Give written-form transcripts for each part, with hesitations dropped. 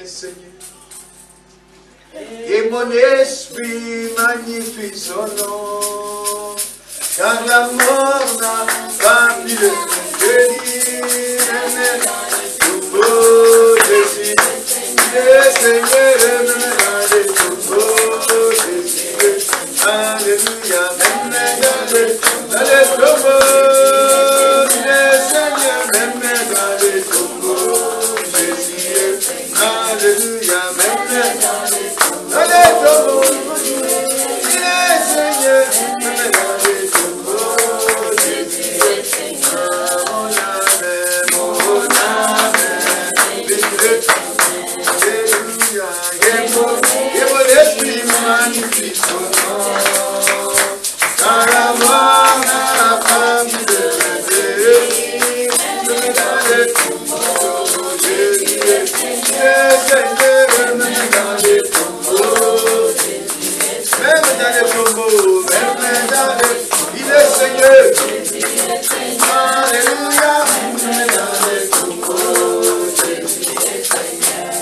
est Seigneur. Et mon esprit magnifie son nom, car la mort n'a pas pu le bénir. Tout beau Jésus, le Seigneur me donne tout beau Jésus. Alléluia, même dans le tombeau, le Seigneur m'aime dans le tombeau Jésus. Alléluia, même dans le tombeau, le Seigneur m'aime dans le tombeau Jésus. Mon âme, Alléluia, et mon esprit magnifie son nom, car la mort n'a pas pu le bénir. Dans le tombeau, Jésus, le Seigneur même dans le tombeau, même dans le tombeau, même dans le, il est Seigneur. Alléluia, même dans le tombeau, Jésus est Seigneur.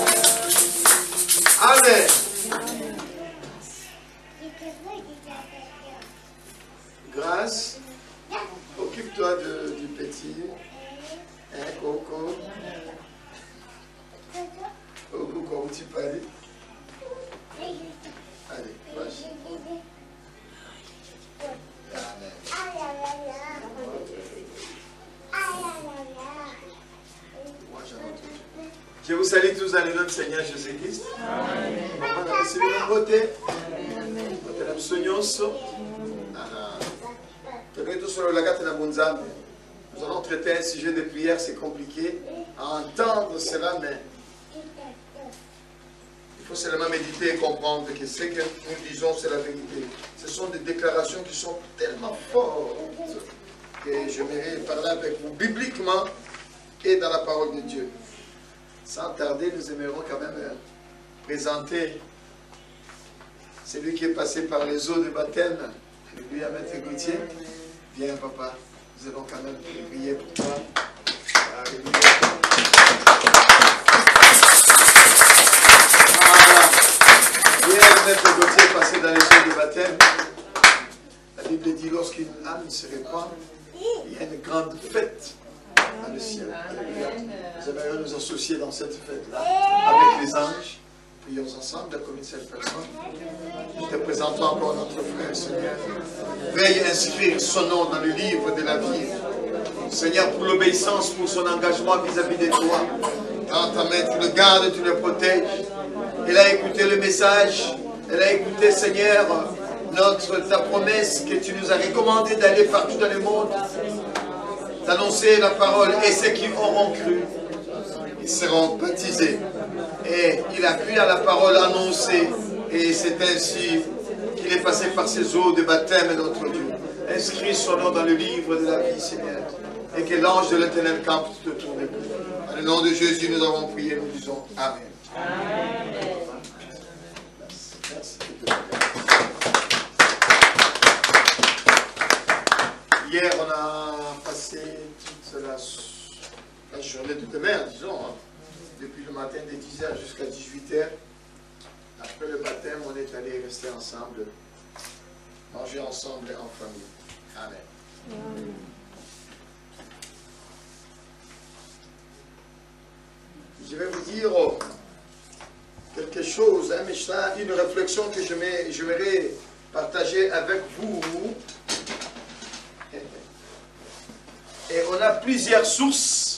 Amen. Grâce, occupe-toi du petit. Hein, Coco? Coco, comment tu peux aller? Allez, vas-y. Je vous salue tous dans le nom du Seigneur Jésus-Christ. Amen. Nous allons traiter un sujet de prière, c'est compliqué à entendre cela, mais il faut seulement méditer et comprendre que ce que nous disons, c'est la vérité. Ce sont des déclarations qui sont tellement fortes que j'aimerais parler avec vous bibliquement et dans la parole de Dieu. Sans tarder, nous aimerons quand même présenter celui qui est passé par les eaux de baptême. Lui, à Maître Gauthier. Viens, papa. Nous allons quand même prier pour toi. Alléluia. Voilà. Viens, Maître Gauthier, passer dans les eaux de baptême. La Bible dit, lorsqu'une âme se répand, il y a une grande fête dans le ciel. Nous aimerions nous associer dans cette fête-là avec les anges. Prions ensemble comme une seule personne. Nous te présentons encore notre frère, Seigneur. Veuille inscrire son nom dans le livre de la vie. Seigneur, pour l'obéissance, pour son engagement vis-à-vis de toi. Dans ta main, tu le gardes, tu le protèges. Elle a écouté le message. Elle a écouté, Seigneur, ta promesse que tu nous as recommandé d'aller partout dans le monde. D'annoncer la parole. Et ceux qui auront cru, ils seront baptisés. Et il a cru à la parole annoncée. Et c'est ainsi qu'il est passé par ces eaux de baptême, notre Dieu. Inscris son nom dans le livre de la vie, Seigneur. Et que l'ange de l'Éternel campe tout autour de nous. Dans le nom de Jésus, nous avons prié, nous disons Amen. Amen. Merci. Hier, on a passé toute la journée de demain, disons, hein. Depuis le matin de 10h jusqu'à 18h. Après le baptême, on est allé rester ensemble, manger ensemble en famille. Amen. Je vais vous dire quelque chose, hein, Mishnah, une réflexion que j'aimerais partager avec vous. Et on a plusieurs sources.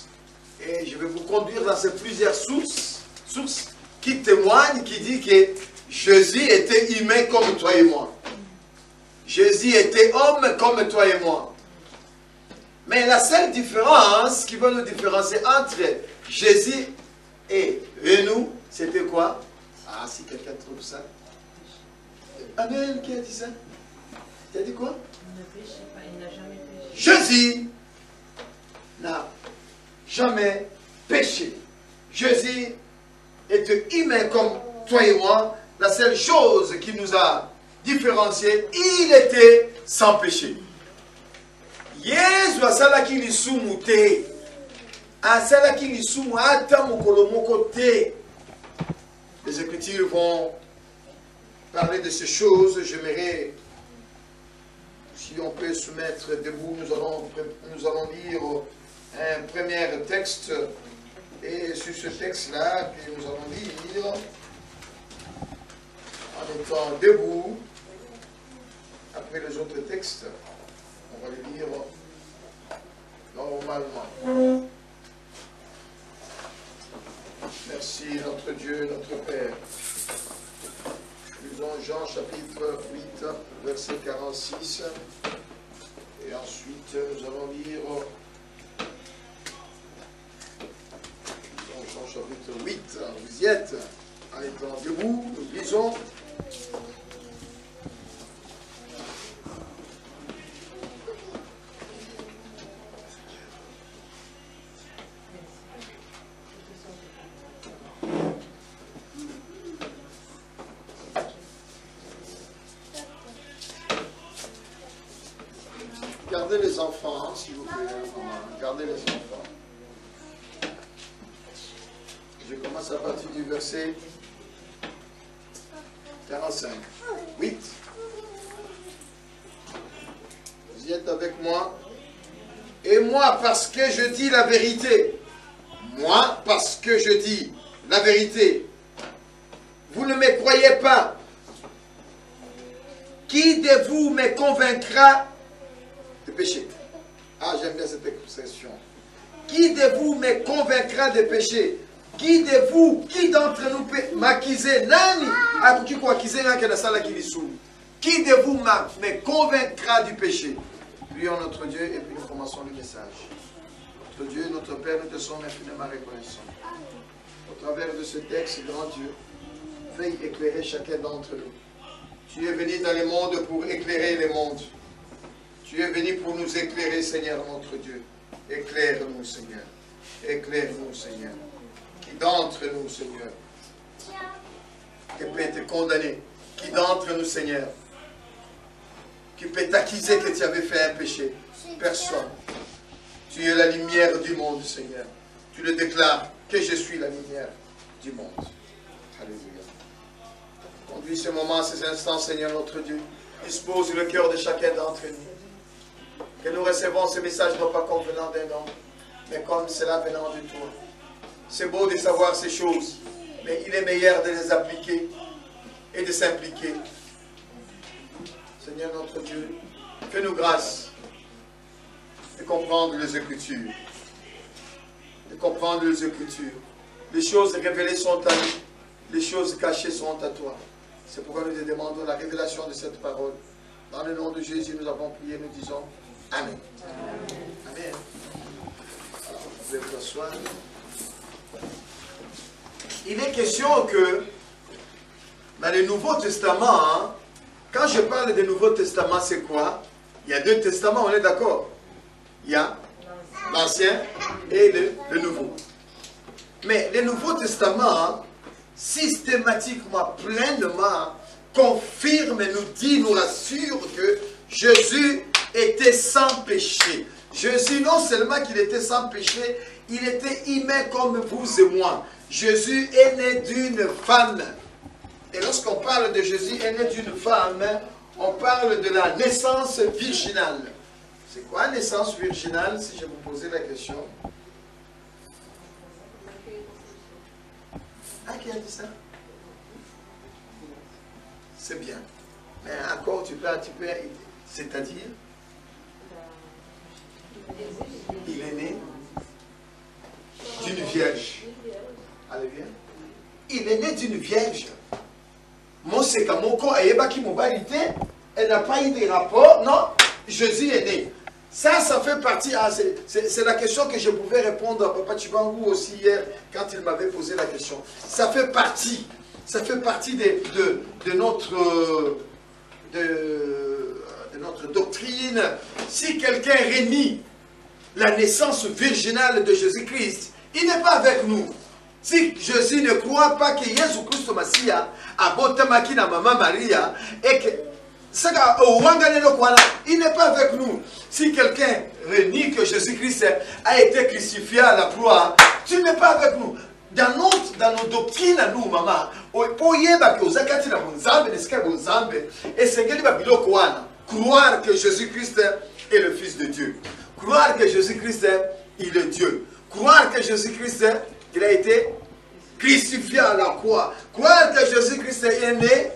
Et je vais vous conduire dans ces plusieurs sources qui témoignent, qui disent que Jésus était humain comme toi et moi. Jésus était homme comme toi et moi. Mais la seule différence qui va nous différencier entre Jésus et nous, c'était quoi? Ah, si quelqu'un trouve ça. Amen, qui a dit ça? Tu as dit quoi? Il ne péchait pas, il n'a jamais péché. Jésus n'a jamais péché. Jésus était humain comme toi et moi. La seule chose qui nous a différenciés, il était sans péché. Yesu asalaki lisumu te. Asalaki lisumu ata mokolo moko te. Écritures vont parler de ces choses. J'aimerais, si on peut se mettre debout, nous allons lire un premier texte. Et sur ce texte-là, que nous allons lire, en étant debout, après les autres textes, on va les lire normalement. Merci notre Dieu, notre Père. Lisons Jean chapitre 8, verset 46. Et ensuite, nous allons lire Jean chapitre 8. Vous y êtes. En étant debout, nous lisons. Gardez les enfants, hein, s'il vous plaît. Gardez les enfants. Je commence à partir du verset 45. 8. Vous y êtes avec moi? Et moi, parce que je dis la vérité. Moi, parce que je dis la vérité. Vous ne me croyez pas. Qui de vous me convaincra de péché? Ah, j'aime bien cette expression. Qui de vous me convaincra de péché? Qui de vous, qui d'entre nous peut m'accuser? Nani? Qui de vous me convaincra du péché? Prions notre Dieu et puis nous commençons le message. Notre Dieu, notre Père, nous te sommes infiniment reconnaissants. Au travers de ce texte, grand Dieu, veuille éclairer chacun d'entre nous. Tu es venu dans le monde pour éclairer le monde. Tu es venu pour nous éclairer, Seigneur notre Dieu. Éclaire-nous, Seigneur. Éclaire-nous, Seigneur. Qui d'entre nous, Seigneur, qui peut te condamner? Qui d'entre nous, Seigneur, qui peut t'accuser que tu avais fait un péché? Personne. Tu es la lumière du monde, Seigneur. Tu le déclares que je suis la lumière du monde. Alléluia. Conduis ce moment, ces instants, Seigneur notre Dieu. Dispose le cœur de chacun d'entre nous. Que nous recevons ce message non pas comme venant d'un homme, mais comme cela venant de toi. C'est beau de savoir ces choses, mais il est meilleur de les appliquer et de s'impliquer. Seigneur notre Dieu, fais-nous grâce de comprendre les Écritures. De comprendre les Écritures. Les choses révélées sont à nous, les choses cachées sont à toi. C'est pourquoi nous te demandons la révélation de cette parole. Dans le nom de Jésus, nous avons prié, nous disons Amen. Amen. Alors, vous pouvez vous asseoir. Il est question que dans le Nouveau Testament, hein, quand je parle du Nouveau Testament, c'est quoi? Il y a deux testaments, on est d'accord? Il y a l'Ancien et le Nouveau. Mais le Nouveau Testament, hein, systématiquement, pleinement, confirme, nous dit, nous rassure que Jésus était sans péché. Jésus, non seulement qu'il était sans péché, il était humain comme vous et moi. Jésus est né d'une femme. Et lorsqu'on parle de Jésus est né d'une femme, on parle de la naissance virginale. C'est quoi naissance virginale, si je vous posais la question? Ah, qui a dit ça? C'est bien. Mais encore, tu peux c'est-à-dire, il est né d'une vierge. Alléluia. Il est né d'une vierge. Elle n'a pas eu de rapport. Non, Jésus est né. Ça fait partie. Ah, c'est la question que je pouvais répondre à Papa Chibangou aussi hier quand il m'avait posé la question. Ça fait partie. Ça fait partie de notre doctrine. Si quelqu'un renie la naissance virginale de Jésus-Christ, il n'est pas avec nous. Si Jésus ne croit pas que Jésus-Christ Massia a botamaki na maman Maria et que il n'est pas avec nous. Si quelqu'un renie que Jésus-Christ a été crucifié à la croix, tu n'es pas avec nous. dans nos doctrines à nous, maman, croire que Jésus-Christ est le Fils de Dieu. Croire que Jésus-Christ il est Dieu. Croire que Jésus-Christ il a été crucifié à la croix. Croire que Jésus-Christ est né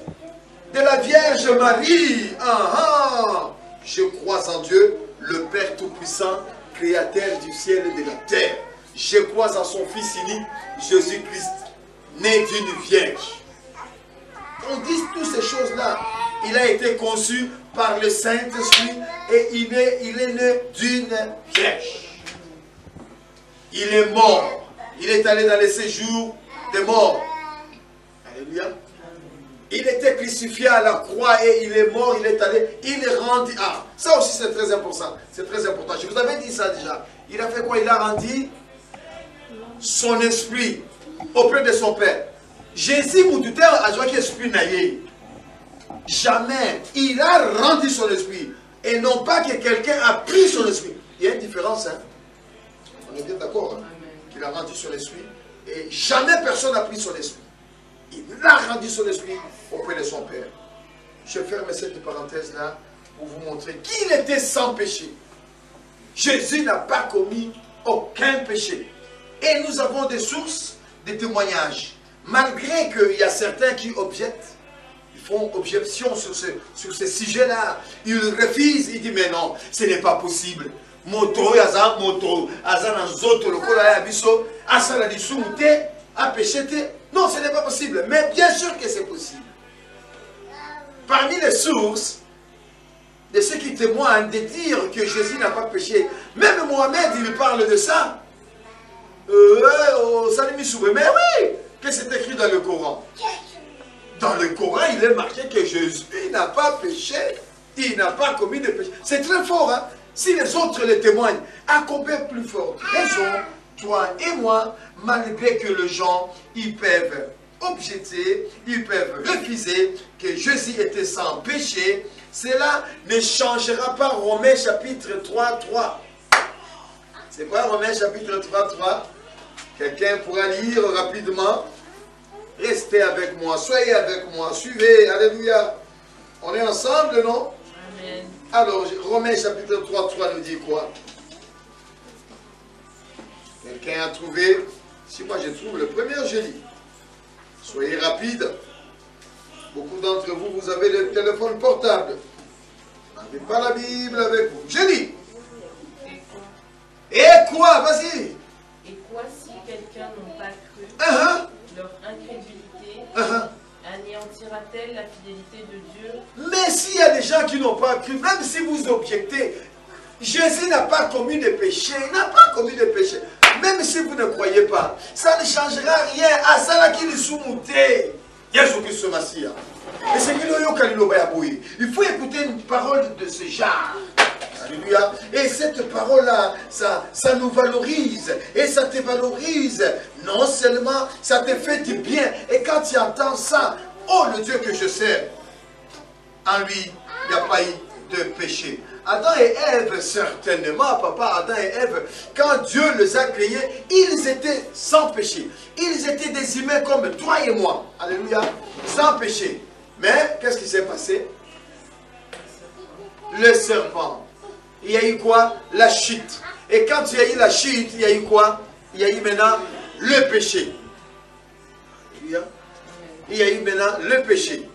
de la Vierge Marie. Je crois en Dieu, le Père Tout-Puissant, Créateur du ciel et de la terre. Je crois en son Fils unique, Jésus-Christ, né d'une Vierge. On dit toutes ces choses-là. Il a été conçu par le Saint-Esprit et il est né d'une Vierge. Il est mort. Il est allé dans les séjours des morts. Alléluia. Il était crucifié à la croix et il est mort, il est allé, il est rendu. Ah, ça aussi c'est très important. C'est très important. Je vous avais dit ça déjà. Il a fait quoi? Il a rendu son esprit auprès de son Père. Jésus Moudouté a joué l'esprit naïe. Jamais. Il a rendu son esprit. Et non pas que quelqu'un a pris son esprit. Il y a une différence. Hein? On est bien d'accord. Hein? Qu'il a rendu son esprit. Et jamais personne n'a pris son esprit. Il a rendu son esprit auprès de son Père. Je ferme cette parenthèse-là pour vous montrer qu'il était sans péché. Jésus n'a pas commis aucun péché. Et nous avons des sources, des témoignages. Malgré qu'il y a certains qui objectent, ils font objection sur ce sujet-là. Ils refusent, ils disent mais non, ce n'est pas possible. Moto, azan, zoto, le kola, abisso, asala di sumute, a péché. Non, ce n'est pas possible. Mais bien sûr que c'est possible. Parmi les sources de ceux qui témoignent de dire que Jésus n'a pas péché, même Mohamed, il parle de ça. Mais oui, que c'est écrit dans le Coran. Dans le Coran, il est marqué que Jésus n'a pas péché. Il n'a pas commis de péché. C'est très fort, hein? Si les autres le témoignent, à combien plus fort raison, toi et moi, malgré que les gens, ils peuvent objecter, ils peuvent refuser que Jésus était sans péché, cela ne changera pas Romains chapitre 3, 3. C'est quoi Romains chapitre 3, 3? Quelqu'un pourra lire rapidement. Restez avec moi, soyez avec moi, suivez, alléluia. On est ensemble, non? Amen. Alors, Romains chapitre 3, 3 nous dit quoi? Quelqu'un a trouvé? Si moi je trouve le premier, je lis. Soyez rapide. Beaucoup d'entre vous, vous avez le téléphone portable. Vous n'avez pas la Bible avec vous. Je lis. Et quoi? Vas-y. Et quoi si quelqu'un n'a pas cru? Leur incrédulité anéantira-t-elle la fidélité de Dieu? Mais s'il y a des gens qui n'ont pas cru, même si vous objectez, Jésus n'a pas commis de péché, il n'a pas commis de péché. Même si vous ne croyez pas, ça ne changera rien à ça qui est sous-mouté. Jésus-Christ se massia. Il faut écouter une parole de ce genre. Alléluia. Et cette parole-là, ça nous valorise. Et ça te valorise. Non seulement, ça te fait du bien. Et quand tu entends ça, oh le Dieu que je sers, en lui, il n'y a pas eu de péché. Adam et Ève, certainement, papa, Adam et Ève, quand Dieu les a créés, ils étaient sans péché. Ils étaient des humains comme toi et moi. Alléluia. Sans péché. Mais, qu'est-ce qui s'est passé? Le serpent. Il y a eu quoi? La chute. Et quand il y a eu la chute, il y a eu quoi? Il y a eu maintenant le péché. Alléluia. Il y a eu maintenant le péché.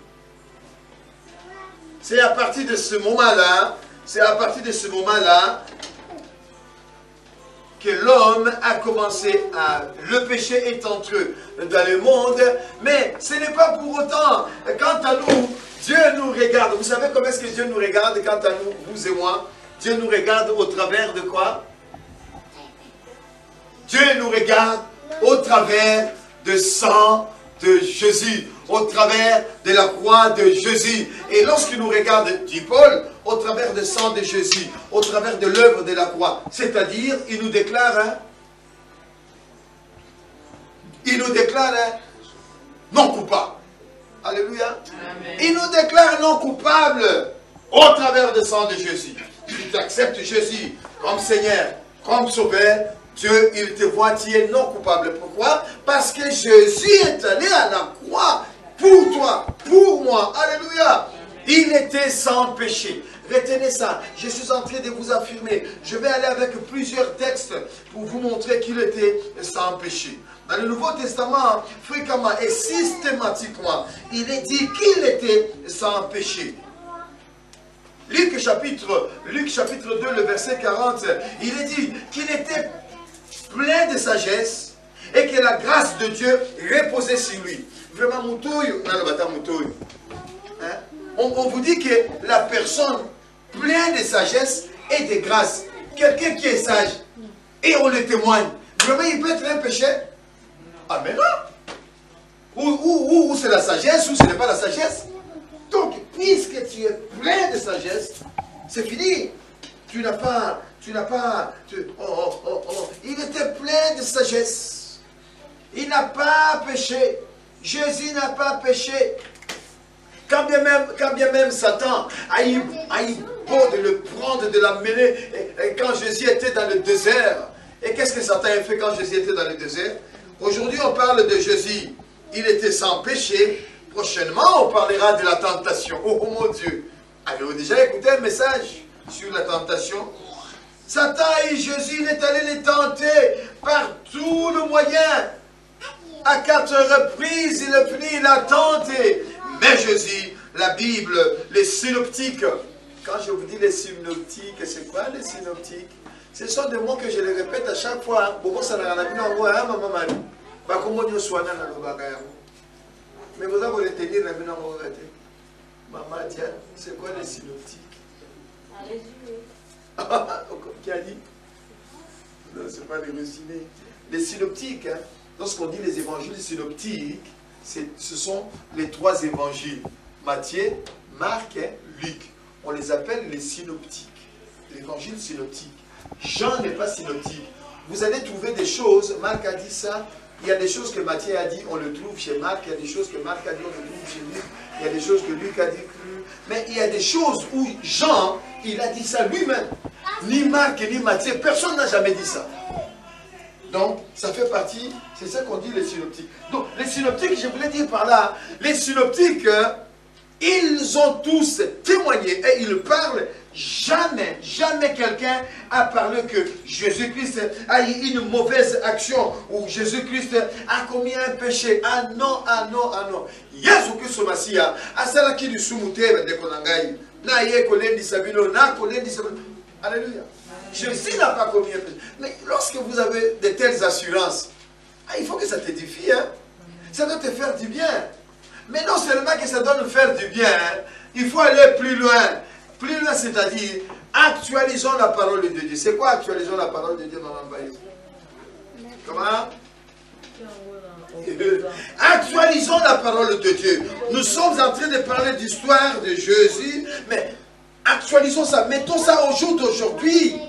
C'est à partir de ce moment-là, que l'homme a commencé à... Le péché est entré dans le monde, mais ce n'est pas pour autant. Quant à nous, Dieu nous regarde. Vous savez comment est-ce que Dieu nous regarde quant à nous, vous et moi? Dieu nous regarde au travers de quoi? Dieu nous regarde au travers de sang de Jésus, au travers de la croix de Jésus. Et lorsqu'il nous regarde, dit Paul, au travers du sang de Jésus, au travers de l'œuvre de la croix, c'est-à-dire, il nous déclare, non coupable. Alléluia. Amen. Il nous déclare non coupable au travers du sang de Jésus. Si tu acceptes Jésus comme Seigneur, comme Sauveur, Dieu, il te voit, tu es non coupable. Pourquoi? Parce que Jésus est allé à la croix pour toi, pour moi. Alléluia. Il était sans péché. Retenez ça. Je suis en train de vous affirmer. Je vais aller avec plusieurs textes pour vous montrer qu'il était sans péché. Dans le Nouveau Testament, fréquemment et systématiquement, il est dit qu'il était sans péché. Luc chapitre 2, le verset 40, il est dit qu'il était plein de sagesse et que la grâce de Dieu reposait sur lui. Vraiment, on vous dit que la personne pleine de sagesse et de grâce, quelqu'un qui est sage, et on le témoigne, vraiment il peut être un péché? Ah mais non! Ou c'est la sagesse, ou ce n'est pas la sagesse. Donc, puisque tu es plein de sagesse, c'est fini. Il était plein de sagesse. Il n'a pas péché. Jésus n'a pas péché. Quand bien même Satan a eu beau de le prendre, de l'amener, quand Jésus était dans le désert. Et qu'est-ce que Satan a fait quand Jésus était dans le désert? Aujourd'hui, on parle de Jésus. Il était sans péché. Prochainement, on parlera de la tentation. Oh mon Dieu! Avez-vous déjà écouté un message sur la tentation? Satan et Jésus, il est allé les tenter par tout le moyen. À 4 reprises, il est venu, il a tenté. Mais Jésus, la Bible, les synoptiques. Quand je vous dis les synoptiques, c'est quoi les synoptiques? Ce sont des mots que je les répète à chaque fois. Mais vous avez retenir la maman. Maman, tiens, c'est quoi les synoptiques? Qui a dit? Non, ce n'est pas les résumés. Les synoptiques, hein, lorsqu'on dit les évangiles synoptiques, ce sont les 3 évangiles. Matthieu, Marc et Luc. On les appelle les synoptiques. L'évangile synoptique. Jean n'est pas synoptique. Vous allez trouver des choses, Marc a dit ça. Il y a des choses que Matthieu a dit, on le trouve chez Marc. Il y a des choses que Marc a dit, on le trouve chez Luc. Il y a des choses que Luc a dit. Mais il y a des choses où Jean, il a dit ça lui-même. Ni Marc, ni Matthieu, personne n'a jamais dit ça. Donc, ça fait partie, c'est ça qu'on dit les synoptiques. Donc, les synoptiques, je voulais dire par là, les synoptiques, ils ont tous témoigné et ils parlent. Jamais quelqu'un a parlé que Jésus-Christ a eu une mauvaise action ou Jésus-Christ a commis un péché. Ah non, ah non, ah non. Jésus-Christ Masia, à cela qui lui soumouté de Konangaï, na ye kolendi sabino, na kolendi sabino. Alléluia. Jésus n'a pas commis un péché. Mais lorsque vous avez de telles assurances, il faut que ça t'édifie. Hein? Ça doit te faire du bien. Mais non seulement que ça doit nous faire du bien, hein, il faut aller plus loin. Plus loin, c'est-à-dire, actualisons la parole de Dieu. C'est quoi actualisons la parole de Dieu, Maman Bayou? Comment? Actualisons la parole de Dieu. Nous sommes en train de parler d'histoire de Jésus, mais actualisons ça. Mettons ça au jour d'aujourd'hui.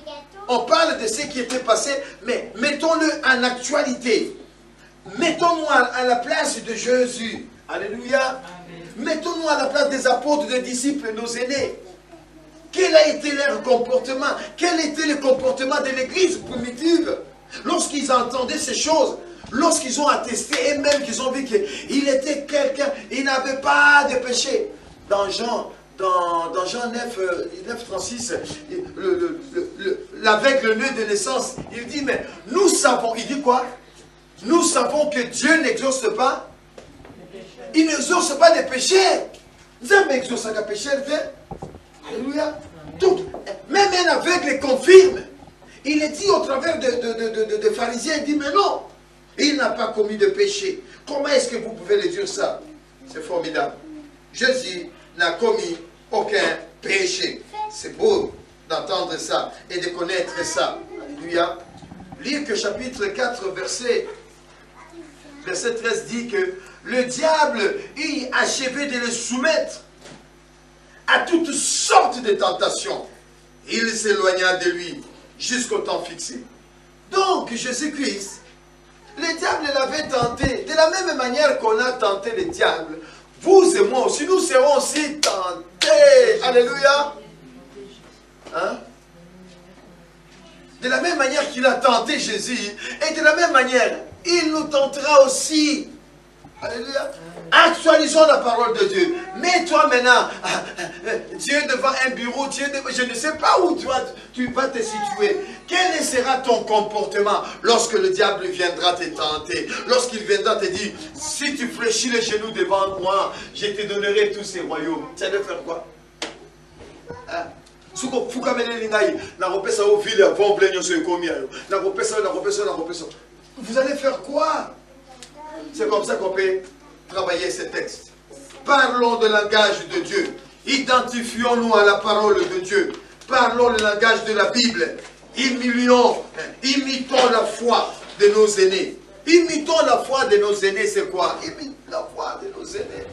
On parle de ce qui était passé, mais mettons-le en actualité. Mettons-nous à la place de Jésus. Alléluia. Mettons-nous à la place des apôtres, des disciples, nos aînés. Quel a été leur comportement? Quel était le comportement de l'église primitive? Lorsqu'ils entendaient ces choses, lorsqu'ils ont attesté et même qu'ils ont vu qu'il était quelqu'un, il n'avait pas de péché. Dans Jean 9, 36, avec le nœud de naissance, il dit, mais nous savons, il dit quoi? Nous savons que Dieu n'exauce pas. Il n'exauce pas des péchés. Dieu n'exauce pas des péchés. Alléluia. Donc, même un aveugle confirme. Il est dit au travers de pharisiens, il dit, mais non, il n'a pas commis de péché. Comment est-ce que vous pouvez le dire ça? C'est formidable. Jésus n'a commis aucun péché. C'est beau d'entendre ça et de connaître ça. Alléluia. Luc chapitre 4, verset 13 dit que le diable eut achevé de le soumettre à toutes sortes de tentations. Il s'éloigna de lui jusqu'au temps fixé. Donc, Jésus-Christ, le diable l'avait tenté. De la même manière qu'on a tenté le diable, vous et moi aussi, nous serons aussi tentés. Alléluia. Hein? de la même manière qu'il a tenté Jésus, et de la même manière, il nous tentera aussi. Alléluia. Actualisons la parole de Dieu. Mets-toi maintenant, Dieu devant un bureau, je ne sais pas où tu vas te situer. Quel sera ton comportement lorsque le diable viendra te tenter, lorsqu'il viendra te dire, si tu fléchis les genoux devant moi, je te donnerai tous ces royaumes. Tu allais faire quoi? Vous allez faire quoi? C'est comme ça qu'on peut travailler ces textes. Parlons le langage de Dieu. Identifions-nous à la parole de Dieu. Parlons le langage de la Bible. Imitons la foi de nos aînés. Imitons la foi de nos aînés, c'est quoi? Imitons la foi de nos aînés.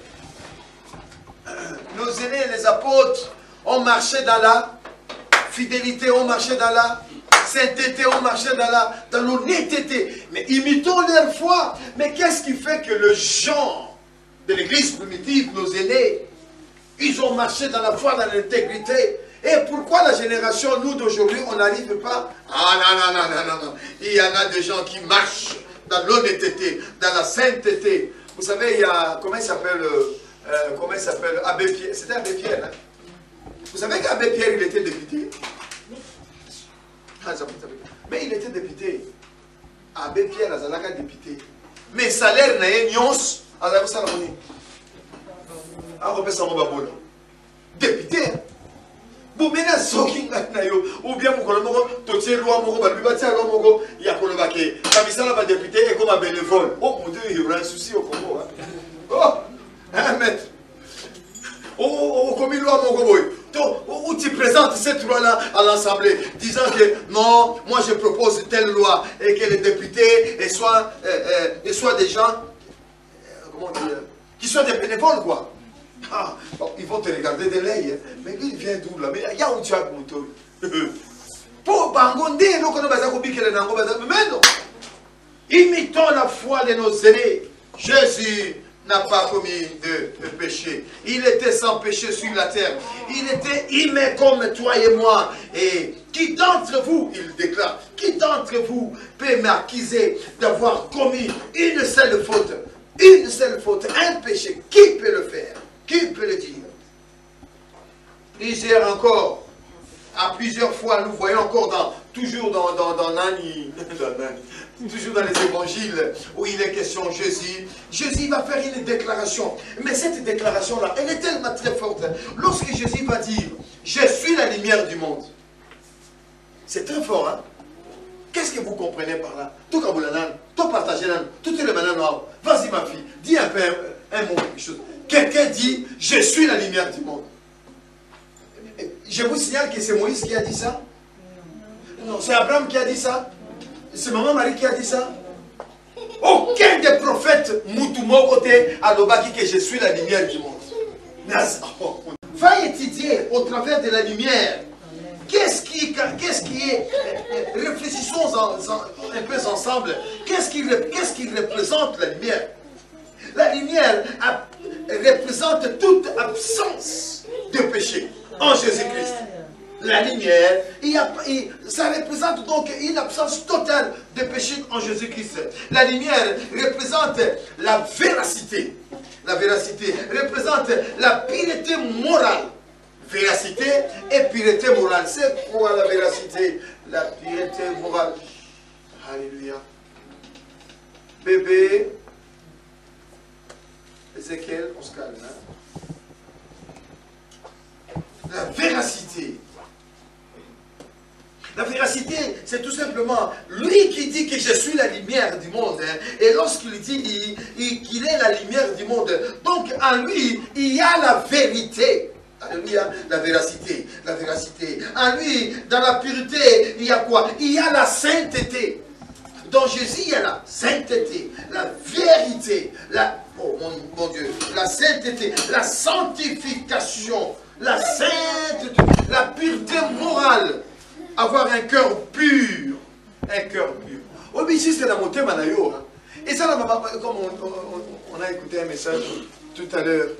Nos aînés, les apôtres, ont marché dans la fidélité, ont marché dans la sainteté, ont marché dans l'honnêteté. Mais imitons leur foi. Mais qu'est-ce qui fait que le genre de l'église primitive, nos aînés, ils ont marché dans la foi, dans l'intégrité? Et pourquoi la génération, nous d'aujourd'hui, on n'arrive pas? Ah non. Il y en a des gens qui marchent dans l'honnêteté, dans la sainteté. Vous savez, il y a, comment il s'appelle Abbé Pierre. C'était Abbé Pierre, hein? Vous savez qu'Abbé Pierre, il était député? Mais il était député. Abbé Pierre, il était député. Mais salaire n'a pas nyons, alors ça l'a donné. Député. Vous menez soki nayo ou bien vous connaissez tout ce loi moko ba bibati loi moko ya koloba ke kabisa ba député et comme bénévole. Oh mon Dieu, il y aura un souci au Congo. Oh, un mètre. Oh, comme il loi moko boy. Où tu présentes cette loi-là à l'Assemblée, disant que non, moi je propose telle loi et que les députés soient des gens, comment dire, qui soient des bénévoles, quoi. Ah, bon, ils vont te regarder de l'œil, hein. Mais lui, il vient d'où là? Mais il y a où tu as moto. Pour Bangonde, nous connaissons mais non. Imitons la foi de nos aînés. Jésus n'a pas commis de péché. Il était sans péché sur la terre. Il était aimé comme toi et moi. Et qui d'entre vous, il déclare, qui d'entre vous peut m'accuser d'avoir commis une seule faute, un péché? Qui peut le faire? Qui peut le dire? Plusieurs encore, à plusieurs fois, nous voyons encore toujours dans Nani, toujours dans les évangiles où il est question de Jésus. Jésus va faire une déclaration. Mais cette déclaration-là, elle est tellement très forte. Lorsque Jésus va dire, je suis la lumière du monde. C'est très fort, hein? Qu'est-ce que vous comprenez par là? Tout comme tout partagez, tout le maintenant. Vas-y ma fille, dis un peu un mot, quelque chose. Quelqu'un dit, je suis la lumière du monde. Je vous signale que c'est Moïse qui a dit ça. Non, c'est Abraham qui a dit ça. C'est Maman Marie qui a dit ça. Aucun des prophètes Moutouma côté à l'Obaki que je suis la lumière du monde. Va étudier au travers de la lumière. Qu'est-ce qui est, réfléchissons un peu ensemble. Qu'est-ce qui représente la lumière? La lumière représente toute absence de péché en Jésus-Christ. La lumière, ça représente donc une absence totale de péché en Jésus-Christ. La lumière représente la véracité. La véracité représente la pureté morale. Véracité et pureté morale. C'est quoi la véracité? La pureté morale. Alléluia. Bébé. Ézéchiel, on se calme. Hein? La véracité. La véracité, c'est tout simplement lui qui dit que je suis la lumière du monde. Hein, et lorsqu'il dit qu'il est la lumière du monde, donc en lui, il y a la vérité. Alléluia, la véracité, la véracité. En lui, dans la pureté, il y a quoi? Il y a la sainteté. Dans Jésus, il y a la sainteté, la vérité, oh mon Dieu, la sainteté, la sanctification, la sainteté, la pureté morale. Avoir un cœur pur. Un cœur pur. Oh, mais ici, c'est la montée Manayo. Et ça, comme on a écouté un message tout à l'heure,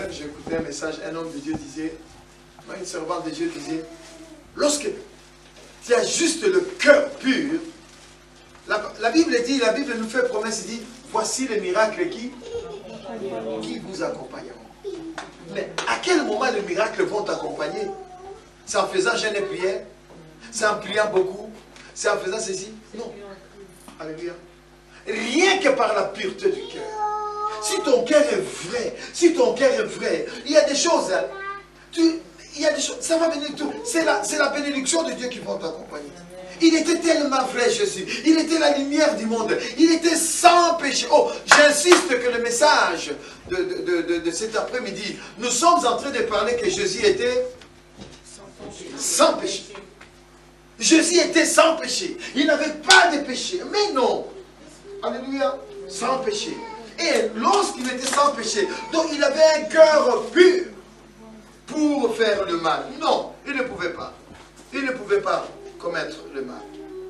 j'ai écouté un message, un homme de Dieu disait, une servante de Dieu disait, lorsque tu as juste le cœur pur, la Bible dit, la Bible nous fait promesse, il dit, voici les miracles qui vous accompagneront. Mais à quel moment les miracles vont t'accompagner? C'est en faisant jeûne et prière? C'est en priant beaucoup? C'est en faisant ceci? Non. Alléluia. Rien que par la pureté du cœur. Si ton cœur est vrai, si ton cœur est vrai, il y a des choses, hein, il y a des choses, ça va venir tout. C'est la bénédiction de Dieu qui va t'accompagner. Il était tellement vrai, Jésus. Il était la lumière du monde. Il était sans péché. Oh, j'insiste que le message de cet après-midi, nous sommes en train de parler que Jésus était sans péché. Jésus était sans péché. Il n'avait pas de péché. Mais non. Alléluia. Sans péché. Et lorsqu'il était sans péché, donc il avait un cœur pur pour faire le mal. Non, il ne pouvait pas. Il ne pouvait pas commettre le mal.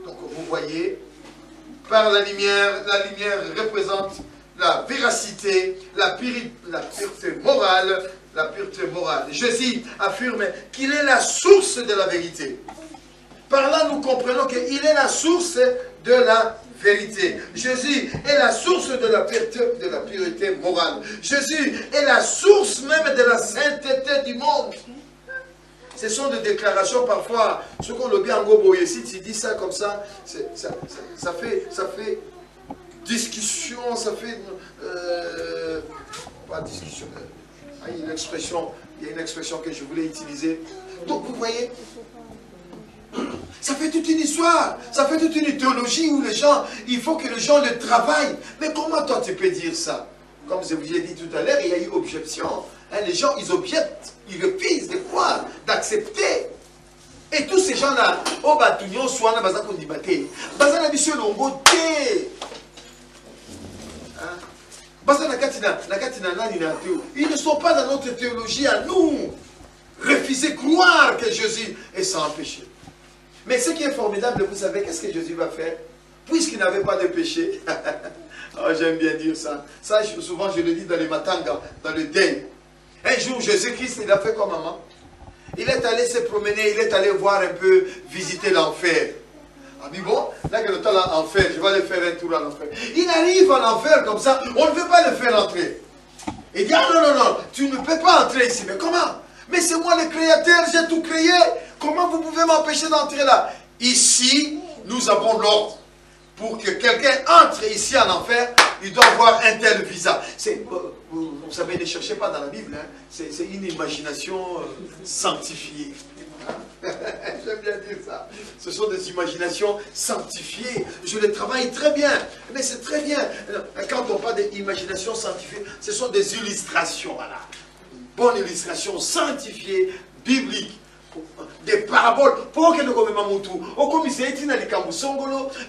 Donc vous voyez, par la lumière représente la véracité, la pureté morale, la pureté morale. Jésus affirme qu'il est la source de la vérité. Par là, nous comprenons qu'il est la source de la vérité. Jésus est la source de la pureté morale. Jésus est la source même de la sainteté du monde. Ce sont des déclarations parfois, ce qu'on le dit en goboye, si tu dis ça comme ça, ça fait discussion, ça fait pas discussion, il y a une expression que je voulais utiliser. Donc vous voyez, ça fait toute une histoire, ça fait toute une théologie où les gens, il faut que les gens le travaillent. Mais comment toi tu peux dire ça? Comme je vous ai dit tout à l'heure, il y a eu objection. Hein, les gens, ils objectent, ils refusent de croire, d'accepter. Et tous ces gens-là, oh bah tout le monde soit là, baza qu'on dit baté, baza na biso longo té. Baza na katina nani na théo. Ils ne sont pas dans notre théologie à nous. Refusez croire que Jésus est sans péché. Mais ce qui est formidable, vous savez, qu'est-ce que Jésus va faire? Puisqu'il n'avait pas de péché. Oh, j'aime bien dire ça. Ça, souvent, je le dis dans les matangas, dans le deuil. Un jour, Jésus-Christ, il a fait comme maman. Il est allé se promener, il est allé voir un peu, visiter l'enfer. Ah, dit bon, là que le temps là, enfer, je vais aller faire un tour à l'enfer. Il arrive en enfer comme ça, on ne veut pas le faire entrer. Il dit, ah non, non, non, tu ne peux pas entrer ici. Mais comment? Mais c'est moi le créateur, j'ai tout créé. Comment vous pouvez m'empêcher d'entrer là? Ici, nous avons l'ordre. Pour que quelqu'un entre ici en enfer, il doit avoir un tel visa. Vous savez, ne cherchez pas dans la Bible, hein. C'est une imagination sanctifiée. J'aime bien dire ça. Ce sont des imaginations sanctifiées. Je les travaille très bien. Mais c'est très bien. Quand on parle d'imagination sanctifiée, ce sont des illustrations. Voilà. Une bonne illustration sanctifiée, biblique. Des paraboles. Pour que nous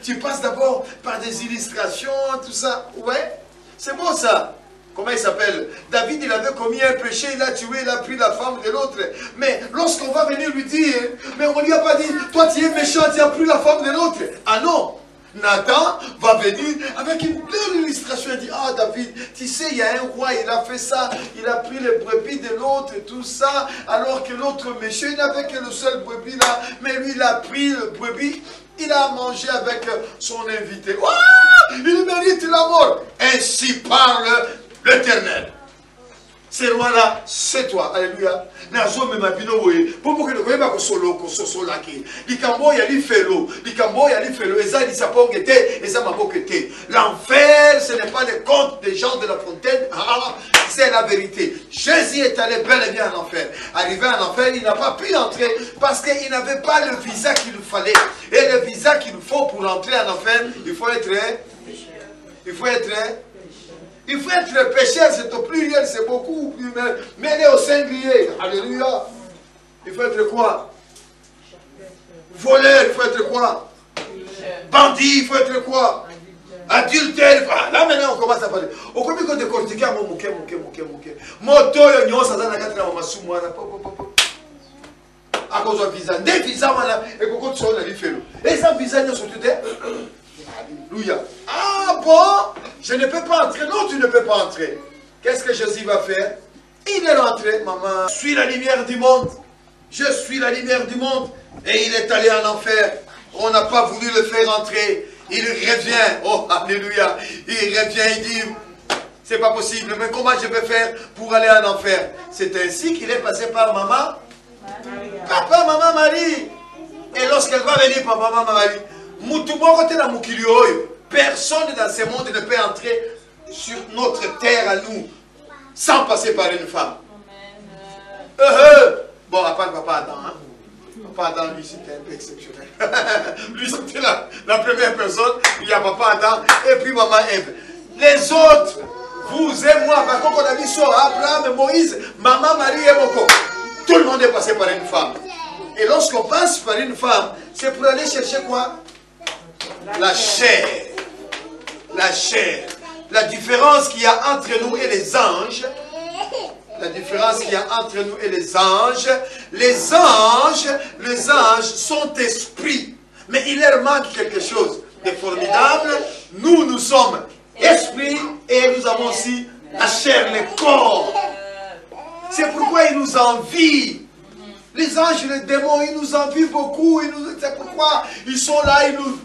tu passes d'abord par des illustrations, tout ça. Ouais, c'est bon ça. Comment il s'appelle? David, il avait commis un péché, il a tué, il a pris la femme de l'autre. Mais lorsqu'on va venir lui dire, mais on ne lui a pas dit, toi tu es méchant, tu as pris la femme de l'autre. Ah non! Nathan va venir avec une belle illustration. Il dit, ah David, tu sais, il y a un roi, il a fait ça, il a pris les brebis de l'autre et tout ça, alors que l'autre méchant, il n'avait que le seul brebis là, mais lui, il a pris le brebis, il a mangé avec son invité. Oh, il mérite la mort. Ainsi parle l'Éternel. Ces lois-là, c'est toi. Alléluia. Nazo me mabino we. Pour que le koyeba ko solo ko sosolaki. Likambo ya li felo. Likambo ya li felo. Eza li sapongete. Eza mabokete. L'enfer, ce n'est pas le conte des gens de la fontaine. Ah, c'est la vérité. Jésus est allé bel et bien en enfer. Arrivé en enfer, il n'a pas pu entrer parce qu'il n'avait pas le visa qu'il lui fallait. Et le visa qu'il nous faut pour entrer en enfer, il faut être pécheur, c'est au pluriel, c'est beaucoup plus mêlé au singulier. Alléluia. Il faut être quoi? Voleur, il faut être quoi? Bandit, il faut être quoi? Adultère. Là maintenant on commence à parler. Au combien de décortiquer mon moqué. Moto yo nyosa za na katra wa masumu ana pop. À cause de visa. Des visas voilà et beaucoup de choses na lifelo. Et ça visa nyo surtout des. Alléluia. Ah bon, je ne peux pas entrer. Non, tu ne peux pas entrer. Qu'est-ce que Jésus va faire? Il est rentré, maman. Je suis la lumière du monde. Je suis la lumière du monde. Et il est allé en enfer. On n'a pas voulu le faire entrer. Il revient. Oh, alléluia. Il revient, il dit, c'est pas possible. Mais comment je vais faire pour aller en enfer? C'est ainsi qu'il est passé par maman. Papa, maman, Marie. Et lorsqu'elle va venir par maman, Marie, personne dans ce monde ne peut entrer sur notre terre à nous sans passer par une femme. Bon, à part papa Adam, hein. Papa Adam, lui, c'était un peu exceptionnel. Lui, c'était la première personne. Il y a papa Adam et puis maman Ève. Les autres, vous et moi, par contre, on a mis sur Abraham, Moïse, maman, Marie et Moko. Tout le monde est passé par une femme. Et lorsqu'on passe par une femme, c'est pour aller chercher quoi? La chair. La chair. La différence qu'il y a entre nous et les anges. La différence qu'il y a entre nous et les anges. Les anges sont esprits. Mais il leur manque quelque chose de formidable. Nous sommes esprits et nous avons aussi la chair, le corps. C'est pourquoi ils nous envient. Les anges, les démons, ils nous envient beaucoup. C'est pourquoi ils sont là, ils nous...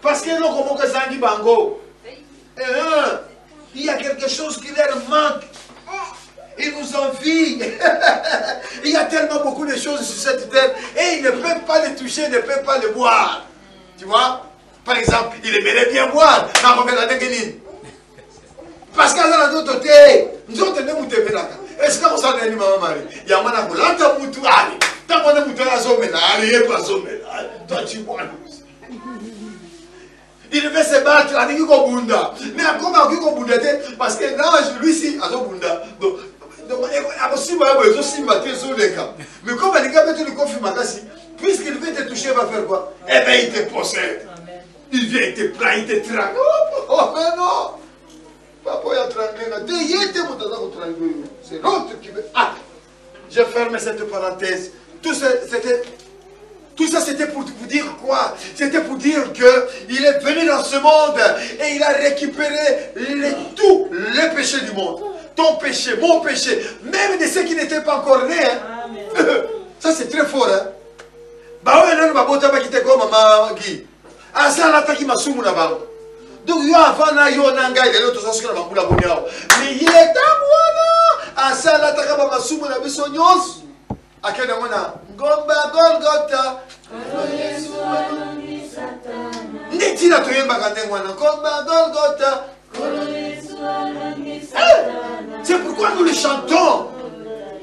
parce qu'ils n'ont comme que Zangi Bango. Il y a quelque chose qui leur manque. Ils nous envient. Il y a tellement beaucoup de choses sur cette terre. Et ils ne peuvent pas les toucher, ils ne peuvent pas les boire. Tu vois? Par exemple, ils aimaient bien boire. Parce qu'à la d'autre côté, nous autres, nous sommes là. Est-ce que vous savez, maman Marie? Il y a un moment où l'autre moutou, allez, tant qu'on est moutou à la zone, allez, pas zone, toi tu vois. Il devait se battre avec Bunda. Mais après, Bunda, parce que l'ange, lui, si, à Bunda. Donc, mais comme les gars mettent le confirme, puisqu'il veut te toucher, il va faire quoi? Eh bien, il te possède. Il vient te prendre, il te traque. Oh, mais non! Papa, il y a tranquille. C'est l'autre qui veut. Ah! Je ferme cette parenthèse. Tout ça, c'était pour vous dire quoi? C'était pour dire qu'il est venu dans ce monde et il a récupéré tous les péchés du monde. Ton péché, mon péché, même de ceux qui n'étaient pas encore nés. Hein. Ça, c'est très fort. Hein? Bah ouais, là, maman Guy. Ah, ça, là, qui m'a soumou là-bas. Donc, yo avant na yo nanga il est l'autre sens que la bambula boniao. Mais il est tamwana. Ah, ça, là, t'as pas ma soumou la besognos. À quel moment là? Gomba Golgotha. N'est-il la toyé bagandengwana? Gomba Golgotha. C'est pourquoi nous le chantons.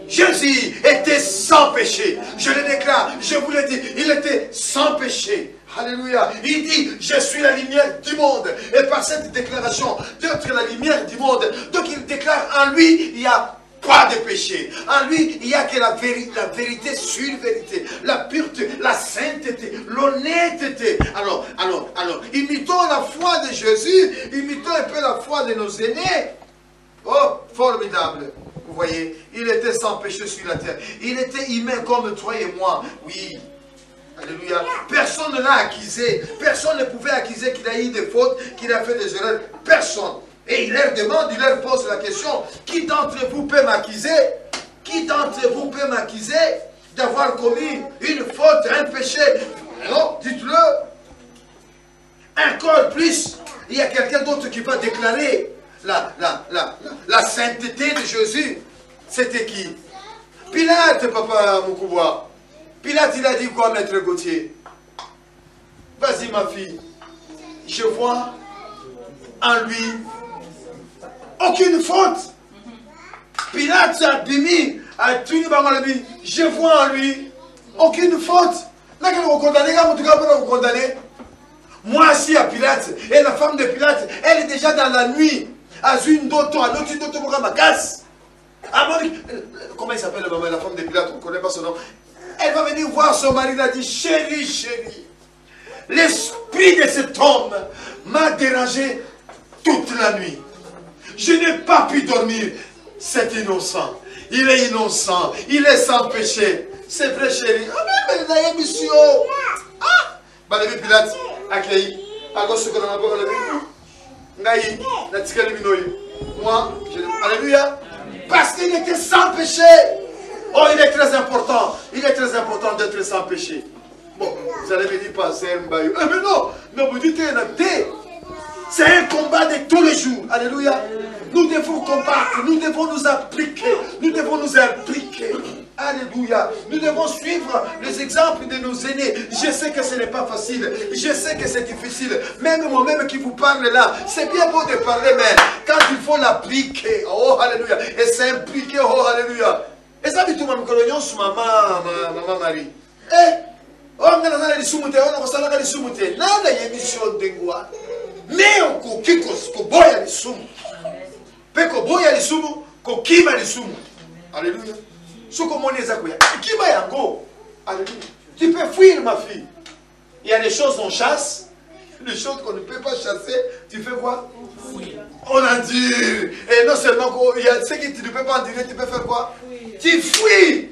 Jésus était sans péché. Je le déclare, je vous le dis, il était sans péché. Alléluia. Il dit, je suis la lumière du monde. Et par cette déclaration d'être la lumière du monde, donc il déclare en lui, il n'y a pas de péché. En lui, il n'y a que la vérité sur vérité, la pureté, la sainteté, l'honnêteté. Alors, imitons la foi de Jésus, imitons un peu la foi de nos aînés. Oh, formidable. Vous voyez, il était sans péché sur la terre. Il était humain comme toi et moi. Oui. Alléluia. Personne ne l'a accusé. Personne ne pouvait accuser qu'il a eu des fautes, qu'il a fait des erreurs. Personne. Et il leur demande, il leur pose la question, qui d'entre vous peut m'accuser? Qui d'entre vous peut m'accuser d'avoir commis une faute, un péché? Non, dites-le. Encore plus, il y a quelqu'un d'autre qui va déclarer la sainteté de Jésus. C'était qui? Pilate, papa Moukouba. Pilate, il a dit quoi, maître Gauthier? Vas-y, ma fille. Je vois en lui aucune faute. Pilate a dit, je vois en lui aucune faute. Là, que vous condamnez, vous condamnez. Moi, si à Pilate, et la femme de Pilate, elle est déjà dans la nuit. À une d'autre, à l'autre, d'autre, ma casse. Comment il s'appelle la femme de Pilate? On ne connaît pas son nom. Elle va venir voir son mari, elle a dit, chérie, chérie, l'esprit de cet homme m'a dérangé toute la nuit. Je n'ai pas pu dormir. C'est innocent. Il est innocent. Il est sans péché. C'est vrai, chérie. Ah, mais il a émission. Ah, bah, le Pilate, accueilli. À gauche, ce qu'on a encore le Ngaï, la tika le Moi, alléluia. Parce qu'il était sans péché. Oh, il est très important. Il est très important d'être sans péché. Bon, vous allez me dire, passer un baillot. Mais non, non, vous dites, c'est un combat de tous les jours. Alléluia. Nous devons combattre, nous devons nous appliquer, nous devons nous impliquer. Alléluia. Nous devons suivre les exemples de nos aînés. Je sais que ce n'est pas facile. Je sais que c'est difficile. Même moi-même qui vous parle là, c'est bien beau de parler, mais quand il faut l'appliquer, oh alléluia, et s'impliquer, oh alléluia. Et ça, tout le monde sur maman Marie. Eh, oh, on a les soumoutés, on a les soumoutés. Nada y émission d'engouement. Mais on coquille qu'on boya les soumous. Peko boya les soumous, qu'on kima les soumous. Alléluia. Ce que mon Ezakoya, qui va yango? Alléluia. Tu peux fuir, ma fille. Il y a des choses qu'on chasse, des choses qu'on ne peut pas chasser. Tu fais quoi? Fuir. On a dit. Et non seulement il y a ce que tu ne peux pas endurer, tu peux faire quoi? Fuir. Tu fuis.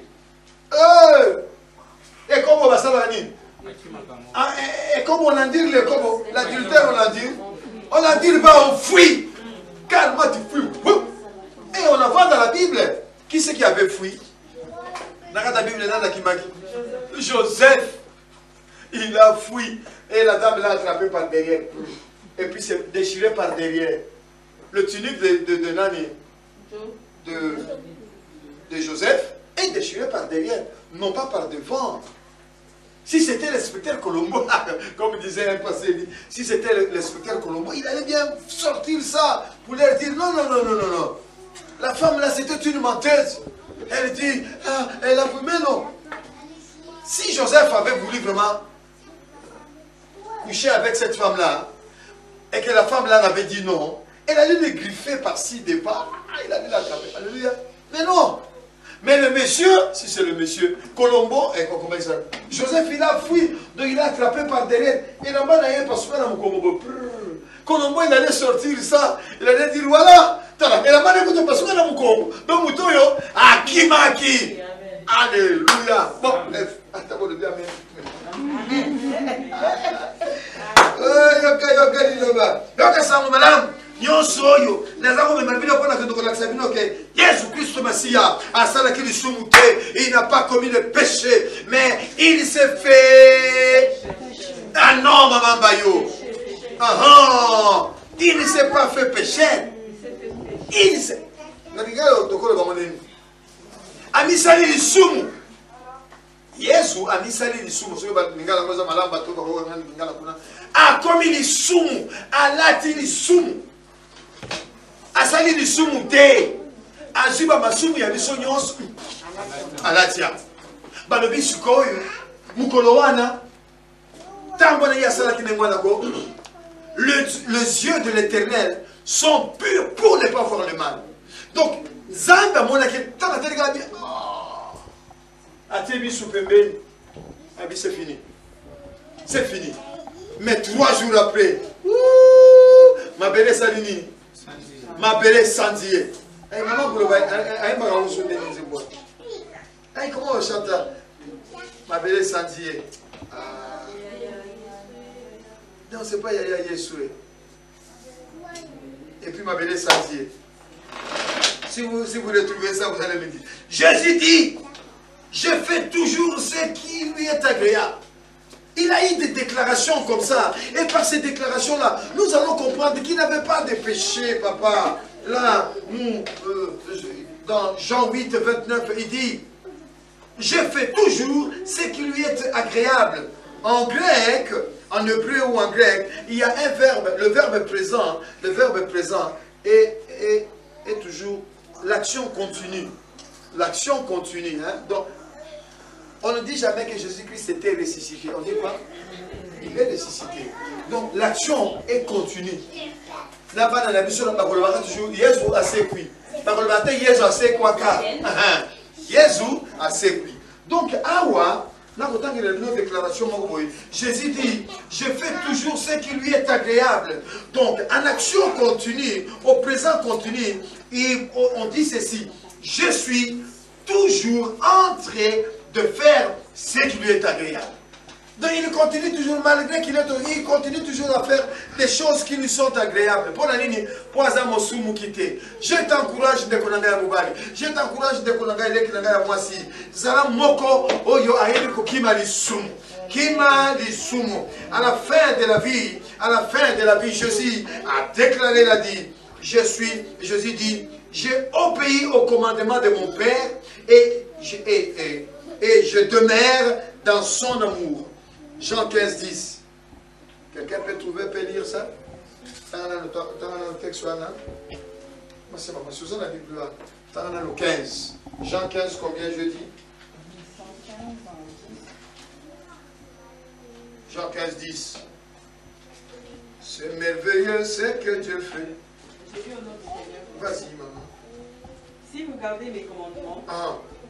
Et comme on va savoir, et comme on en dit, l'adultère, on en dit. On en dit, on fuit. Calme, tu fuis. Et on en voit dans la Bible. Qui c'est qui avait fui? Dans la Bible, Joseph, il a fui. Et la dame l'a attrapé par derrière. Et puis s'est déchiré par derrière. Le tunique de Nani, de Joseph, est déchiré par derrière. Non pas par devant. Si c'était l'inspecteur Colombo, comme disait un passé, si c'était l'inspecteur Colombo, il allait bien sortir ça pour leur dire non, non, non, non, non, non. La femme là, c'était une menteuse. Elle dit, ah, elle a voulu, mais non. Si Joseph avait voulu vraiment coucher avec cette femme-là, et que la femme-là avait dit non, elle allait le griffer par-ci, départ, il allait l'attraper. Alléluia. Mais non. Mais le monsieur, si c'est le monsieur, Colombo, et comment il s'appelle? Joseph, il a fui, donc il a attrapé par derrière. Et là-bas, il n'a pas souffert dans mon Colombo. Colombo, il allait sortir ça, il allait dire, voilà. Et là-bas, il n'a pas souffert dans mon Colombo. Donc, Moutoyo, Akimaki. Alléluia. Bon, bref, attends, le bien, yoka sango madame nyonso oyo naza komema bino mpona kende kolakisa bino ke Jésus Christ Masiya asalaki lisumu te. Il n'a pas commis le péché, mais il s'est fait un homme à Mambayo. Il ne s'est pas fait péché. Il s'est amisali lisumu. Yesu amisali lisumu a commis lisumu, alati lisumu, asali lisumu te, aziba masumu ya biso nyonso alatia balobi sikoyo mukolo wana tango na yasalaki nengwana ko les yeux de l'Éternel sont purs pour ne pas voir le mal. Donc Zamba monaki tanga teleka bi atie biso pembeni abi c'est fini. C'est fini. Mais 3 jours après, ma belle Salini, ma belle Sandier. Maman, comment on chante là? Ma belle Sandier. Non, c'est pas Yaya Yesoué. Et puis ma belle Sandier. Si vous retrouvez ça, vous allez me dire. Jésus dit, je fais toujours ce qui lui est agréable. Il a eu des déclarations comme ça. Et par ces déclarations-là, nous allons comprendre qu'il n'avait pas de péché, papa. Là, dans Jean 8, 29, il dit, je fais toujours ce qui lui est agréable. En grec, en hébreu ou en grec, il y a un verbe, le verbe présent est toujours l'action continue. L'action continue. Hein? Donc, on ne dit jamais que Jésus-Christ était ressuscité. On dit quoi? Il est ressuscité. Donc l'action est continue. Là-bas dans la mission, on va toujours Jésus a ses cuits. Jésus a ses quoi? Jésus a ses cuits. Donc, Awa, là, autant qu'il y a une déclaration, Jésus dit, je fais toujours ce qui lui est agréable. Donc, en action continue, au présent continu, on dit ceci, je suis toujours en train de faire ce qui lui est agréable. Donc il continue toujours, malgré qu'il est il continue toujours à faire des choses qui lui sont agréables. Pour la ligne, pour Azamosu Mukite. Je t'encourage de Konanga Mubali. Je t'encourage de Konanga Lekinanga Mwasi. Zala Moko Oyo Ayeliko Kimali Sumu. Kimali Sumu. À la fin de la vie, Jésus a déclaré, il a dit, Jésus dit, j'ai obéi au commandement de mon Père et je demeure dans son amour. Jean 15, 10. Quelqu'un peut trouver, peut lire ça? Dans le texte, moi c'est ma Suzanne la Bible. Dans le 15. Jean 15, combien je dis? Jean 15, 10. C'est merveilleux ce que Dieu fait. Vas-y, maman. Si vous gardez mes commandements,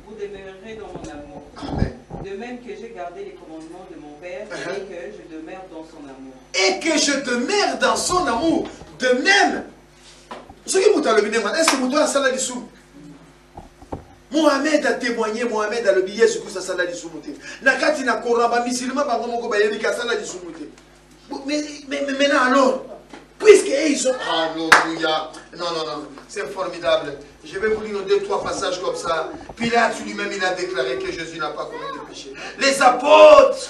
vous demeurerez dans mon amour. Amen. De même que j'ai gardé les commandements de mon Père et que je demeure dans son amour. Et que je demeure dans son amour. De même. Ce qui vous a le est-ce que vous doit la du sou? Mohamed a témoigné, Mohamed a le billet sur sa salle du soumouté. Nakati na koraba musulman par contre bayebi ka salle du soumouté. Mais maintenant alors, puisque ils sont alléluia. Non, c'est formidable. Je vais vous lire 2-3 passages comme ça. Pilate lui-même, il a déclaré que Jésus n'a pas commis de péché. Les apôtres,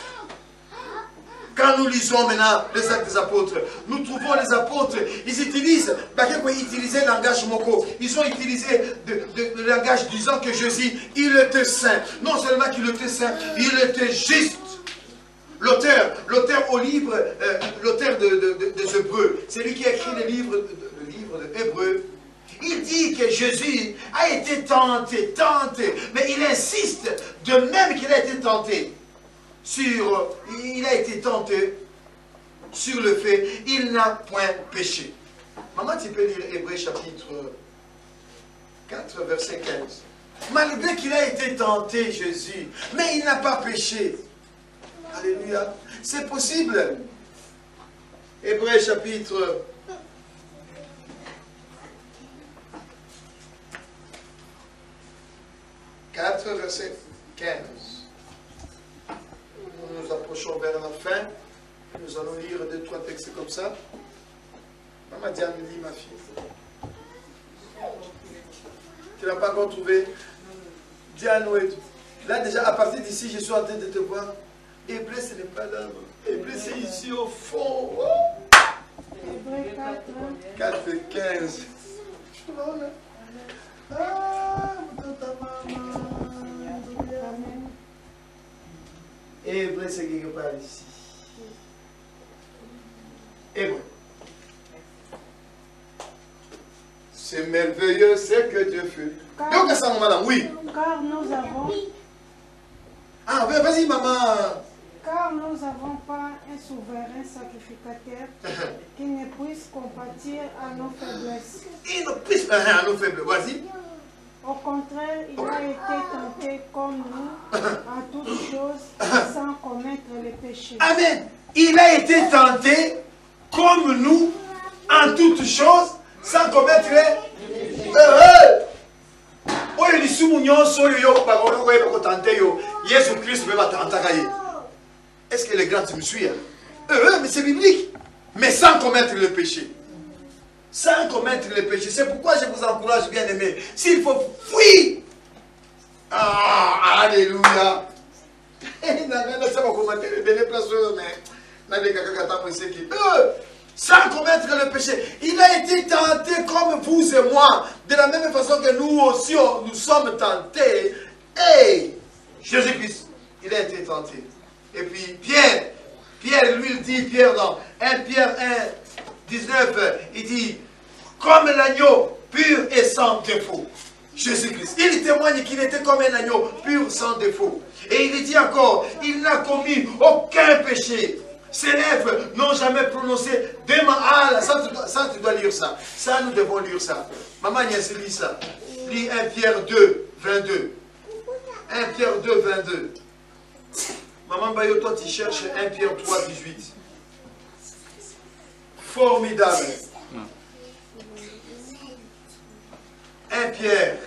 quand nous lisons maintenant les actes des apôtres, nous trouvons les apôtres, ils utilisent, le langage moko, ils ont utilisé le langage disant que Jésus, il était saint. Non seulement qu'il était saint, il était juste. L'auteur au livre, l'auteur des Hébreux, c'est lui qui a écrit le livre de Hébreux. Il dit que Jésus a été tenté, mais il insiste, de même qu'il a été tenté, il a été tenté sur le fait, il n'a point péché. Maman, tu peux lire Hébreux chapitre 4, verset 15. Malgré qu'il a été tenté, Jésus, mais il n'a pas péché. Alléluia. C'est possible. Hébreux chapitre 4, verset 15. Nous nous approchons vers la fin. Nous allons lire 2-3 textes comme ça. Maman Diane, lis ma fille. Tu n'as pas encore trouvé? Diane, oui. Là déjà, à partir d'ici, je suis en train de te voir. Hébreu, ce n'est pas là. Hébreu, c'est ici au fond. Oh. 4, 15. Hébreu, c'est quelque part ici. Hébreu. C'est merveilleux ce que Dieu fait. Donc, ça, madame, oui. Car nous avons. Ah, vas-y, maman. Car nous n'avons pas un souverain sacrificateur qui ne puisse compatir à nos faiblesses. Il ne puisse à nos faiblesses. Vas-y. Au contraire, il a été tenté comme nous en toutes choses sans commettre les péchés. Amen. Il a été tenté comme nous en toutes choses sans commettre les péchés. Est-ce que les grands me suivent? Mais c'est biblique. Mais sans commettre le péché. Sans commettre le péché. C'est pourquoi je vous encourage, bien aimé. S'il faut fuir. Ah, alléluia. Sans commettre le péché. Il a été tenté comme vous et moi. De la même façon que nous aussi, nous sommes tentés. Et Jésus-Christ, il a été tenté. Et puis Pierre, lui, il dit, Pierre dans 1 Pierre 1, 19, il dit, comme l'agneau pur et sans défaut. Jésus-Christ, il témoigne qu'il était comme un agneau pur sans défaut. Et il dit encore, il n'a commis aucun péché. Ses lèvres n'ont jamais prononcé de mal. Ah, ça, tu dois lire ça. Ça, nous devons lire ça. Maman, il lit ça. Lis 1 Pierre 2, 22. 1 Pierre 2, 22. Maman Bayo, toi, tu cherches 1 Pierre 3, 18. Formidable. 1 Pierre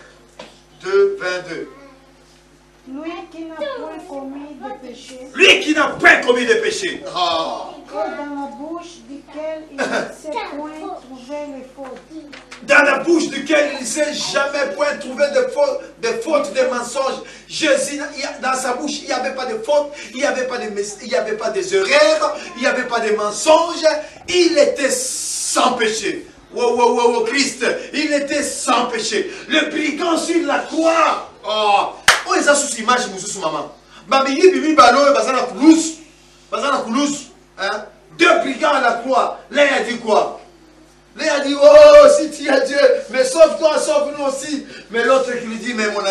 2, 22. Lui qui n'a point commis de péché. Lui qui n'a point commis de péché. Et dans la bouche duquel il ne s'est point trouvé les fautes. Dans la bouche duquel il ne s'est jamais point trouvé de fautes, de mensonges. Jésus, dans sa bouche, il n'y avait pas de fautes, il n'y avait pas des erreurs, il n'y avait pas de mensonges. Il était sans péché. Wow, Christ, il était sans péché. Le brigand sur la croix. Oh, ils ont sous image, sous maman. Deux brigands à la croix. L'un a dit quoi? L'un a dit, oh, si tu as Dieu, mais sauve-toi, sauve-nous aussi. Mais l'autre qui lui dit, mais mon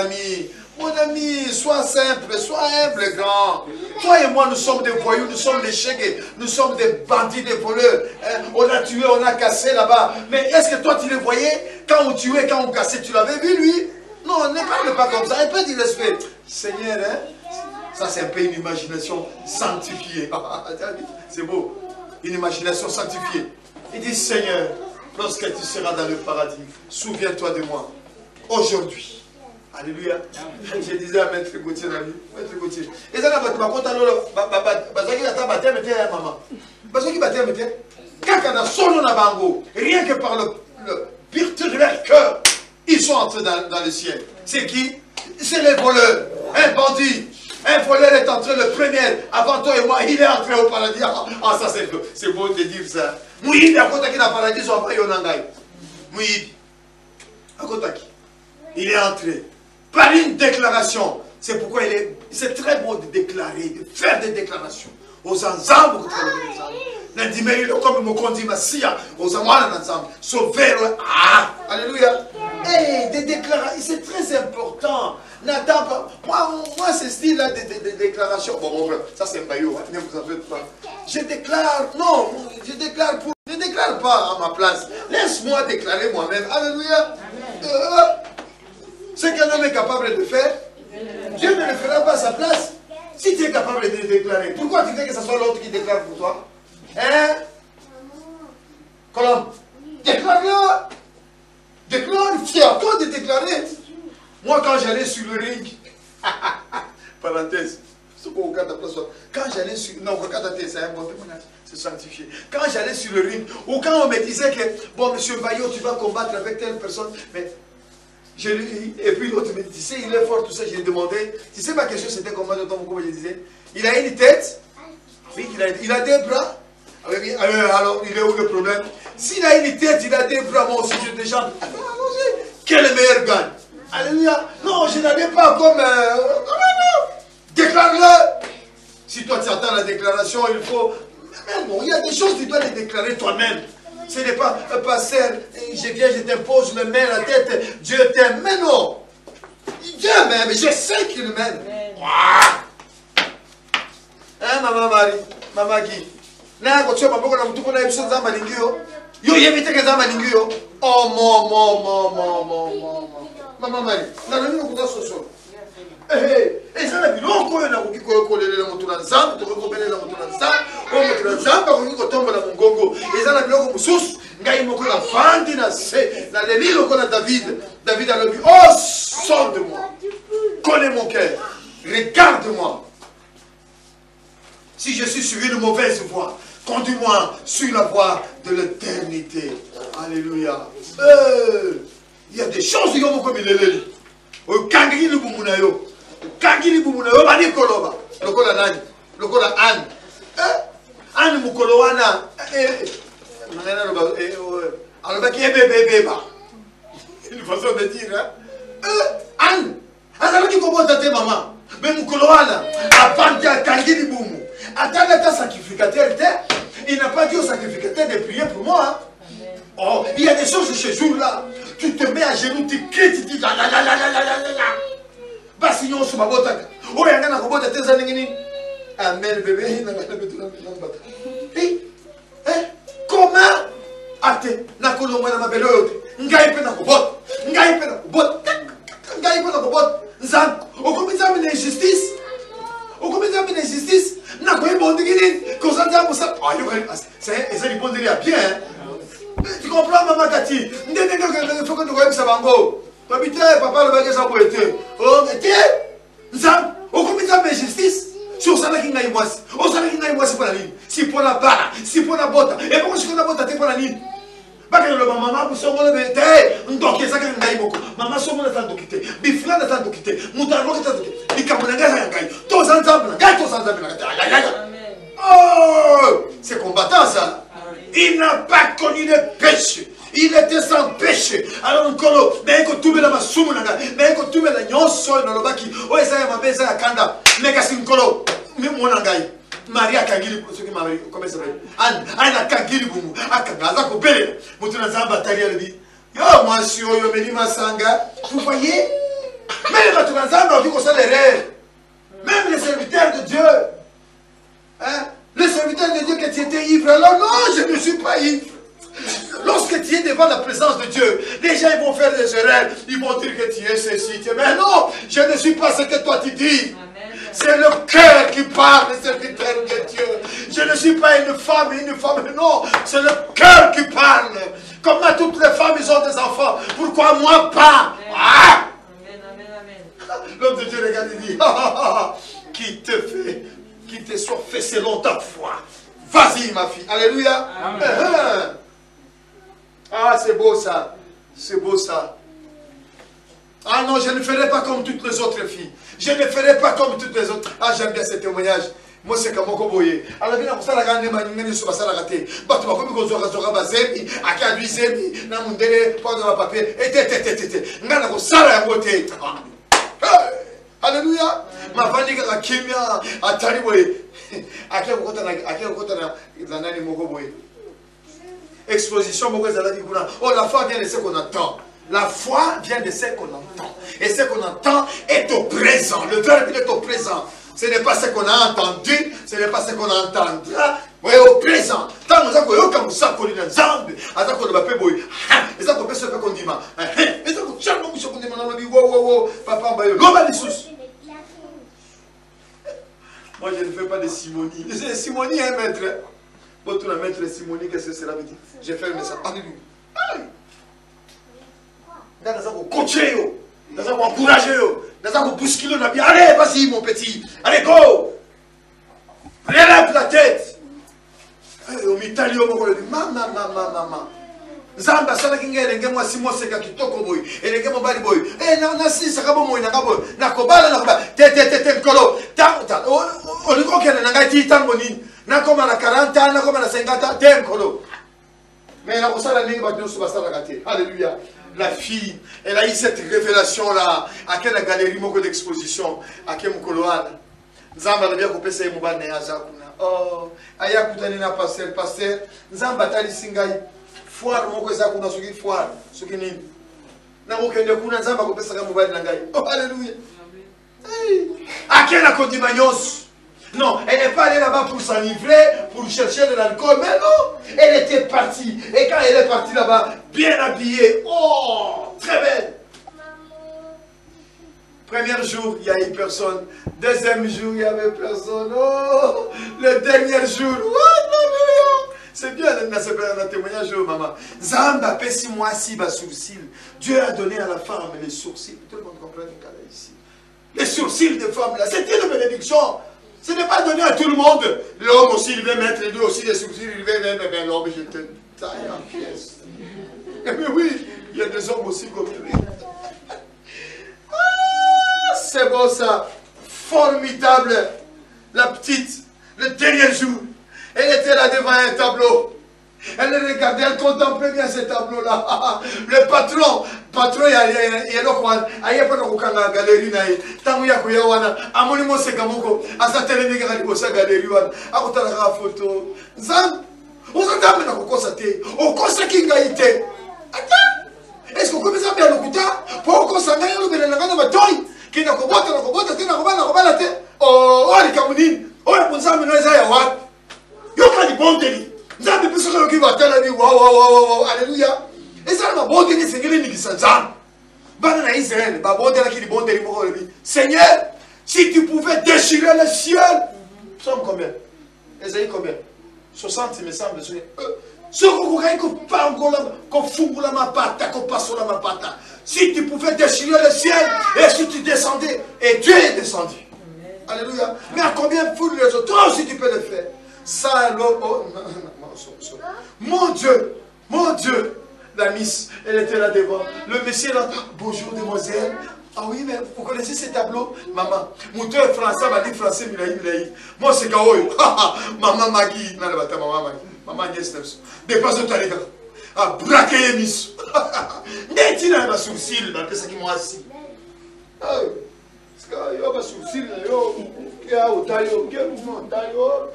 ami, sois simple, sois humble, grand. Toi et moi, nous sommes des voyous, nous sommes des chégués, nous sommes des bandits, des voleurs. On a tué, on a cassé là-bas. Mais est-ce que toi, tu les voyais? Quand on tuait, quand on cassait, tu l'avais vu, lui? Non, ne parle pas comme ça. Un peu d'irrespect. Seigneur, ça c'est un peu une imagination sanctifiée. C'est beau. Une imagination sanctifiée. Il dit, Seigneur, lorsque tu seras dans le paradis, souviens-toi de moi. Aujourd'hui. Alléluia. Je disais à Maître Gauthier, Maître Gauthier. Et ça, rien que par le pureté de leur cœur, ils sont entrés dans le ciel. C'est qui? C'est les voleurs. Un bandit. Un voleur est entré le premier. Avant toi et moi, il est entré au paradis. Ah, ça c'est beau de dire ça. Mouïd, à côté qui n'a paradis, son frère Yonangai. Mouïd. À côté qui? Il est entré. Par une déclaration. C'est pourquoi c'est très beau de déclarer, de faire des déclarations. Aux ensembles, comme me conduit ma sia, aux ensemble, sauver. Alléluia. Et des déclarations, c'est très important. N'attends pas. Moi ce style-là de déclaration. Bon, ça c'est un baillot, ne vous en faites pas. Je déclare, non, je déclare pour. Ne déclare pas à ma place. Laisse-moi déclarer moi-même. Alléluia. Ce qu'un homme est capable de faire, Dieu ne le fera pas à sa place. Si tu es capable de le déclarer, pourquoi tu veux que ce soit l'autre qui déclare pour toi? Hein? Colombe, déclare-le. Déclare, fier toi de déclarer. Moi, quand j'allais sur le ring, parenthèse, quand j'allais sur. Non, c'est un bon témoignage, c'est sanctifié. Quand j'allais sur le ring, ou quand on me disait que, bon, monsieur Bayo, tu vas combattre avec telle personne, mais. Et puis l'autre me dit, tu sais, il est fort, tout ça, j'ai demandé. Tu sais, ma question c'était comment je disais? Il a une tête, oui, il a des bras. Alors, il est où le problème? S'il a une tête, il a des bras, moi aussi j'ai des jambes. Allons-y. Quel est le meilleur gagne? Alléluia. Non, je n'avais pas comme. Non. Déclare-le. Si toi tu attends la déclaration, il faut. Mais bon, il y a des choses que tu dois les déclarer toi-même. Ce n'est pas, pasteur, je viens, je t'impose, je me mets la tête, Dieu t'aime. Mais non. Dieu m'aime, je sais qu'il m'aime. Hein, maman Marie, maman Guy. Na ko tshoma boko na mutuko na episode za malingio. Yo yebite ke za malingio. Oh mo. Maman Marie, na nini ko soso. Et ça la biloko na ko kikolelela mutu na nzambe, to ko belela mutu na nzambe, o mutu na nzambe ko tombola mongongo. Et ça la biloko mususu, ngai moko la fandi na se, na lelilo ko na David. David a dit, oh, sors de moi. Connais mon cœur. Regarde-moi. Si je suis sur une mauvaise voie, conduis-moi sur la voie de l'éternité. Alléluia. Il y a des choses qui ont comme il est. Kangili bumunayo. Kangili bumunayo. Bani koloba. Lokola nani. Lokola Anne. Anne mukolowana. Alors bah qui est bébé. Une façon de dire. Anne. Alors qui commence à tes mamans. Mais mukolowana. Apante à kangili bumu. Attends, sacrificateur, il n'a pas dit au sacrificateur de prier pour moi. Hein. Oh, il y a des choses ce jour-là. Tu te mets à genoux, tu cries, tu dis la. Bassignon sur ma botte. Oh, il y a un robot de tes années. Amen, bébé. Comment? Ate, na kolomba na mabelo. Ngai pe na robot. Ngai pe na robot. Nzam. O comme ça, une injustice. O comme ça, une injustice. Na quoi bon de Guinée, qu'on s'entend pour ça. Ah, c'est une bonne délire bien. Tu comprends, maman Cathy? Il faut que tu vois que ça va en go. Papa, le bagage ça pour être. Oh, mais tiens, Nzam, au comité de justice, si on s'en a qui n'a pas on s'en a qui n'a pas pour la ligne. Si pour la bala, si pour la botte. Et pourquoi si on a botte, t'es pour la ligne? Parce que le maman, vous savez, on doit ça qu'il n'a beaucoup. Maman, son monde est en quitter. Bifla est en quitter. Moutano est en quitter. Bikamunanga est en quitter. Tous ensemble, tous ensemble. Oh, c'est combattant ça. Il n'a pas connu le péché. Il était sans péché. Alors, Nkolo, mais il tout la masumuna, mais il tout la nyonso dans le baki. Oh, ça y est, ma belle, ça y est, Kanda. Mais qu'est-ce que Nkolo, mais mon angai. Maria Kagili, ce qui m'a dit, comment ça s'appelle? Anna Kagili Boumou, Akagaza Kopele, Moutuna Zamba Talia le dit. Yo, moi, si yo me dit Masanga, vous voyez? Mais les Moutuna Zamba ont vu qu'on s'en les rêves. Même les serviteurs de Dieu. Hein? Les serviteurs de Dieu, que tu étais ivre. Alors, non, je ne suis pas ivre. Lorsque tu es devant la présence de Dieu, les gens ils vont faire des erreurs, ils vont dire que tu es ceci, tu es... Mais non, je ne suis pas ce que toi tu dis. C'est le cœur qui parle, le serviteur de Dieu. Je ne suis pas une femme, non, c'est le cœur qui parle. Comment toutes les femmes, ils ont des enfants, pourquoi moi pas? Ah! L'homme de Dieu regarde et dit, qui te soit fait selon ta foi. Vas-y ma fille, alléluia. Ah, c'est beau ça. C'est beau ça. Ah non, je ne ferai pas comme toutes les autres filles. Je ne ferai pas comme toutes les autres. Ah, j'aime bien ce témoignage. Moi, c'est comme Mokoboye. Alors, bien, ça, la grande manière, sur ça, la raté. Bah, tu vas comme qu'on aura basé, à qui zemi, na mundele, pas de papier, et tété. N'a pas ça, la beauté. Alléluia. Ma vanille, la kimia, à Taliboye. À qui on a nani Mokoboye. Exposition, oh, la foi vient de ce qu'on entend. La foi vient de ce qu'on entend. Et ce qu'on entend est au présent. Le verbe est au présent. Ce n'est pas ce qu'on a entendu, ce n'est pas ce qu'on entendra, mais au présent. Tant que nous avons comme ça, qu'on est dans Zambie, à ça qu'on va faire boy. Et ça qu'on peut se faire qu'on dit ma. Et ça qu'on chante, nous sommes dans le wow, papa, bah, l'homme les sous. Moi, je ne fais pas de simonie. Simonie, un maître. Bon, tu la maître simonie, qu'est-ce que cela veut dire? J'ai fait le message. Alléluia. Dans ça qu'on coacher, dans ça qu'on encourager, dans ça qu'on bousculer, on a bien. Allez, vas-y, mon petit. Allez, go. Relève la tête. Au Italie, on va dire, maman. Zamba, ça n'a qu'un gars, moi, si moi, c'est qu'un qui toque au boy. Et les gars, mon bali boy. Eh, non, si, ça va bon, n'a pas bon. N'a pas bon, t'es colo. On dit qu'on a un gars qui est en bonne. N'a comme à 40 ans, n'a comme à 50 ans, t'es colo. Mais là, on s'en a dit, on va se rater. Alléluia. La fille, elle a eu cette révélation-là, à quelle galerie d'exposition, à quel mokoloana. Nzamba bien coupé ses moubane à Zakuna. Oh, aya koutani na pasteur, Nzamba tali singai, foire moko Zakuna, ce qui foire, ce qui n'est. Na mokende kuna Nzamba coupé sa moubane nangai. Oh, alléluia. À quel accompagnos? Non, elle n'est pas allée là-bas pour s'enivrer, pour chercher de l'alcool, mais non, elle était partie. Et quand elle est partie là-bas, bien habillée, oh, très belle. Premier jour, il n'y a eu personne. Deuxième jour, il n'y avait personne. Oh, le dernier jour, oh, c'est bien de témoignage, maman. Zamba, pèse moi si bas sourcil. Dieu a donné à la femme les sourcils. Tout le monde comprend ici. Les sourcils de femme là, c'était une bénédiction. Ce n'est pas donné à tout le monde. L'homme aussi, il veut mettre lui aussi des sourcils. Il veut mettre, mais l'homme, je te taille en pièces. Mais oui, il y a des hommes aussi comme lui. Ah, c'est bon ça. Formidable. La petite, le dernier jour, elle était là devant un tableau. Elle regardait, elle contemplait bien ce tableau-là. Le patron, il y a le coin, il y a pas de la galerie. Tant qu'il y a quoi, à mon niveau, c'est comme à sa télé, il y a sa galerie. À côté de la photo. Zan, on s'entend maintenant qu'on constate. On constate qu'il y a été. Attends, est-ce qu'on commence à bien le couteau pour qu'on s'en aille au Bénin, la bataille qui n'a qu'au bout, oh, les Camerounines, oh, les Ponzam, nous les ayons. Il y a pas de bon délit. Vous avez plus que qui va te la dire, waouh, alléluia. Et ça, ma bonne délit, c'est que les négociations. Banana Israël, ma bonne délit, qui est bon délit, Seigneur, si tu pouvais déchirer le ciel, nous sommes combien? Esaïe combien? 60, il me semble. Si tu pouvais déchirer le ciel, et si tu descendais, et Dieu est descendu. Alléluia. Mais à combien foule les autres? Toi aussi tu peux le faire. Ça, alors, oh, mon Dieu, la miss, elle était là devant. Le monsieur là, bonjour demoiselle. Ah oui, mais vous connaissez ces tableaux? Maman, mon tour est français, m'a dit français, Milaï. Moi c'est Kaoui. Maman Magui. Non, maman Magui. Maman Agnès Nelson. Dépasse toi les gars. Ah, braquer les miss. N'est-il pas ma sourcil, c'est ça qui m'a assis. Ah oui. Parce que yo, ma sourcil, yo, qui a au taillot, qui a au taillot.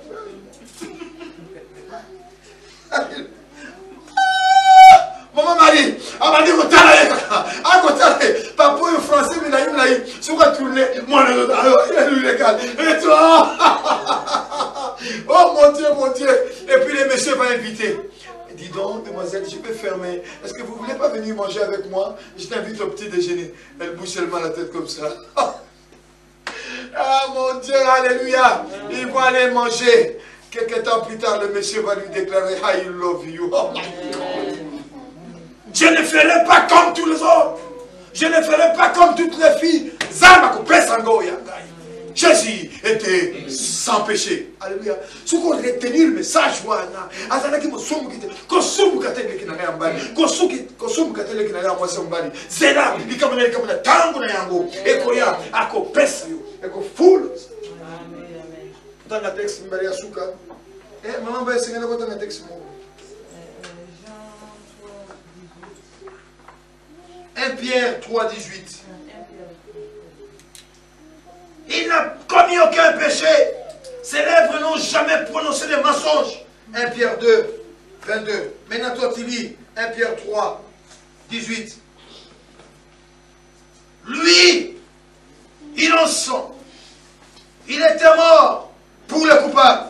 Maman Marie, elle m'a dit que tu as papa est français, mais il a dit, si tu tourner, moi, il est illégal. Et toi? Oh mon Dieu. Et puis les messieurs vont inviter. Dis donc, demoiselle, je peux fermer. Est-ce que vous ne voulez pas venir manger avec moi? Je t'invite au petit déjeuner. Elle bouge seulement la tête comme ça. Ah mon Dieu, alléluia. Ils vont aller manger. Quelques temps plus tard, le monsieur va lui déclarer, I love you. Oh my God. Je ne ferai pas comme tous les autres. Je ne ferai pas comme toutes les filles. Jésus était sans péché. Alléluia. Ce qu'on retenir le message, Pierre 3, 18. Il n'a commis aucun péché. Ses lèvres n'ont jamais prononcé de mensonges. 1 Pierre 2, 22. Maintenant toi tu lis 1 Pierre 3, 18. Lui, innocent, il était mort pour le coupable,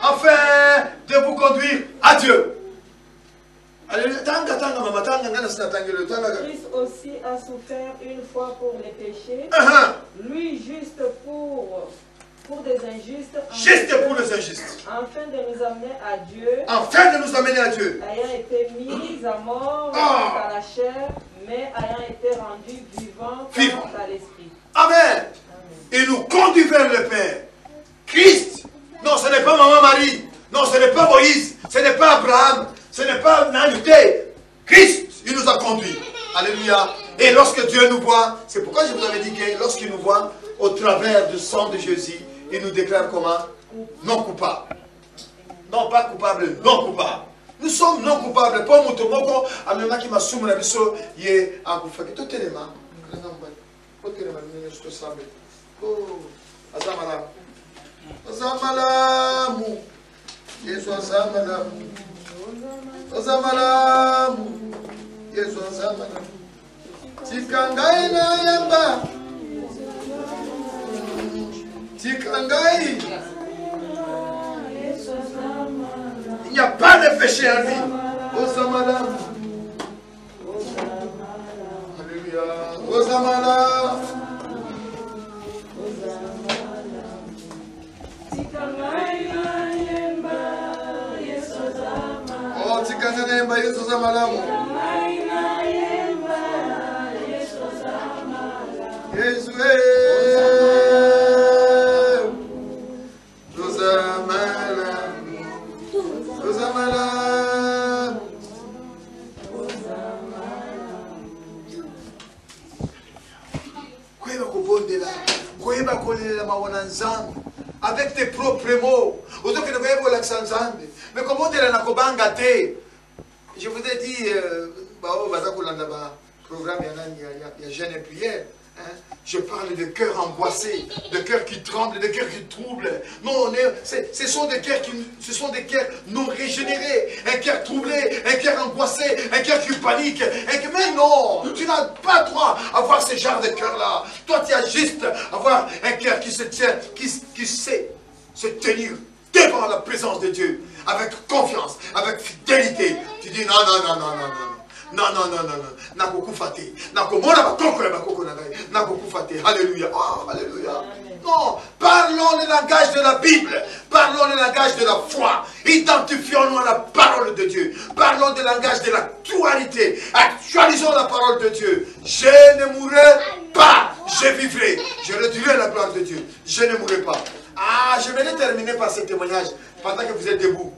afin de vous conduire à Dieu. Christ aussi a souffert une fois pour les péchés, lui juste pour des injustes, pour les injustes, afin de nous amener à Dieu, ayant été mis à mort à la chair, mais ayant été rendu vivant à l'esprit. Amen. Il nous conduit vers le Père. Christ, non, ce n'est pas Maman Marie, non, ce n'est pas Moïse, ce n'est pas Abraham, ce n'est pas Naluté. Christ, il nous a conduits. Alléluia. Et lorsque Dieu nous voit, c'est pourquoi je vous avais dit que lorsqu'il nous voit, au travers du sang de Jésus, il nous déclare comment? Non coupable. Non pas coupable, non coupable. Nous sommes non coupables. Pas Moutomoko, Amema qui m'a soumis la biso, yé, à vous faire tout élément. Oh, Azamala. Azamala, Yesu Azamala. Azamala, Yesu Azamala. Tikangai na yamba. Tikangai. Il n'y a pas de péché en lui. Ozamala. Alléluia. Ozamala. Oh, Tikangai na yamba Yesu Azamala. Yesu avec tes propres mots. Mais comment tu l'as gâté? Je vous ai dit, programme, il y a jeûne et prière. Je parle de cœurs angoissés, de cœurs qui tremblent, de cœurs qui troublent. Non, ce sont des cœurs non régénérés, un cœur troublé, un cœur angoissé, un cœur qui panique. Mais non, tu n'as pas droit à avoir ce genre de cœur-là. Toi, tu as juste à avoir un cœur qui se tient, qui sait se tenir devant la présence de Dieu, avec confiance, avec fidélité. Tu dis non, non, non, non, non, non. Non, non, non, non, non. Alléluia. Oh, alléluia. Non, parlons le langage de la Bible. Parlons le langage de la foi. Identifions-nous à la parole de de Dieu. Parlons du langage de l'actualité. Actualisons la parole de Dieu. Je ne mourrai pas, je vivrai. Je redirai la gloire de Dieu. Je ne mourrai pas. Ah, je vais terminer par ce témoignage pendant que vous êtes debout.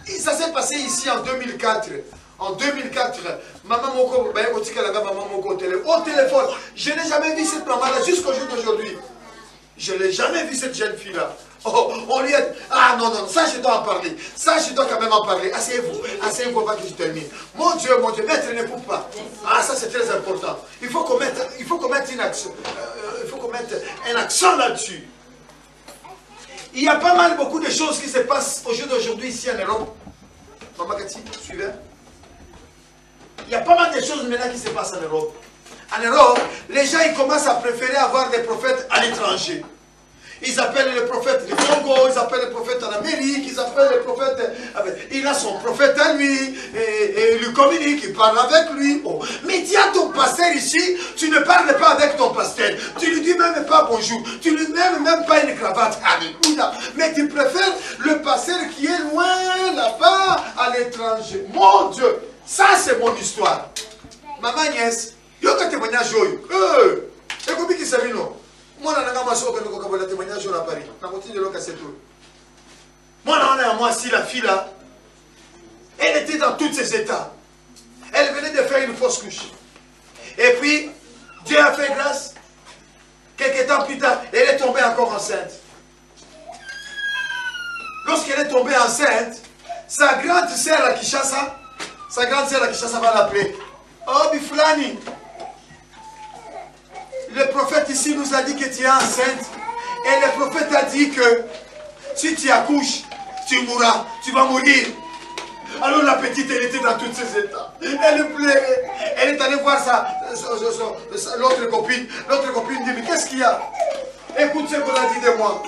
Et ça s'est passé ici en 2004. En 2004, maman Moko, au téléphone. Je n'ai jamais vu cette maman-là jusqu'au jour d'aujourd'hui. Je n'ai jamais vu cette jeune fille-là. Oh, on lui a dit, ah non, non, ça je dois en parler. Ça je dois quand même en parler. Asseyez-vous avant que je termine. Mon Dieu, maître ne coupe pas. Ah, ça c'est très important. Il faut qu'on mette un accent là-dessus. Il y a pas mal, beaucoup de choses qui se passent au jour d'aujourd'hui ici en Europe. Maman Cathy, suivez. Il y a pas mal de choses maintenant qui se passent en Europe. En Europe, les gens ils commencent à préférer avoir des prophètes à l'étranger. Ils appellent le prophète du Congo, ils appellent le prophète en Amérique, ils appellent le prophète... Il a son prophète à lui, et il lui communique, il parle avec lui. Oh. Mais dis à ton pasteur ici, tu ne parles pas avec ton pasteur. Tu lui dis même pas bonjour, tu lui mets même pas une cravate. Alléluia. Mais tu préfères le pasteur qui est loin là-bas, à l'étranger. Mon Dieu, ça c'est mon histoire. Maman Agnès, il y a un témoignage. Et comment il s'est mis non? Moi, je suis un témoignage à Paris. Moi, si la fille là, elle était dans tous ses états. Elle venait de faire une fausse couche. Et puis, Dieu a fait grâce. Quelques temps plus tard, elle est tombée encore enceinte. Lorsqu'elle est tombée enceinte, sa grande sœur à Kinshasa va l'appeler. Oh, Biflani. Le prophète ici nous a dit que tu es enceinte. Et le prophète a dit que si tu accouches, tu mourras, tu vas mourir. Alors la petite, elle était dans tous ses états. Elle pleurait. Elle est allée voir l'autre copine. L'autre copine dit, mais qu'est-ce qu'il y a? Écoute ce qu'on a dit de moi.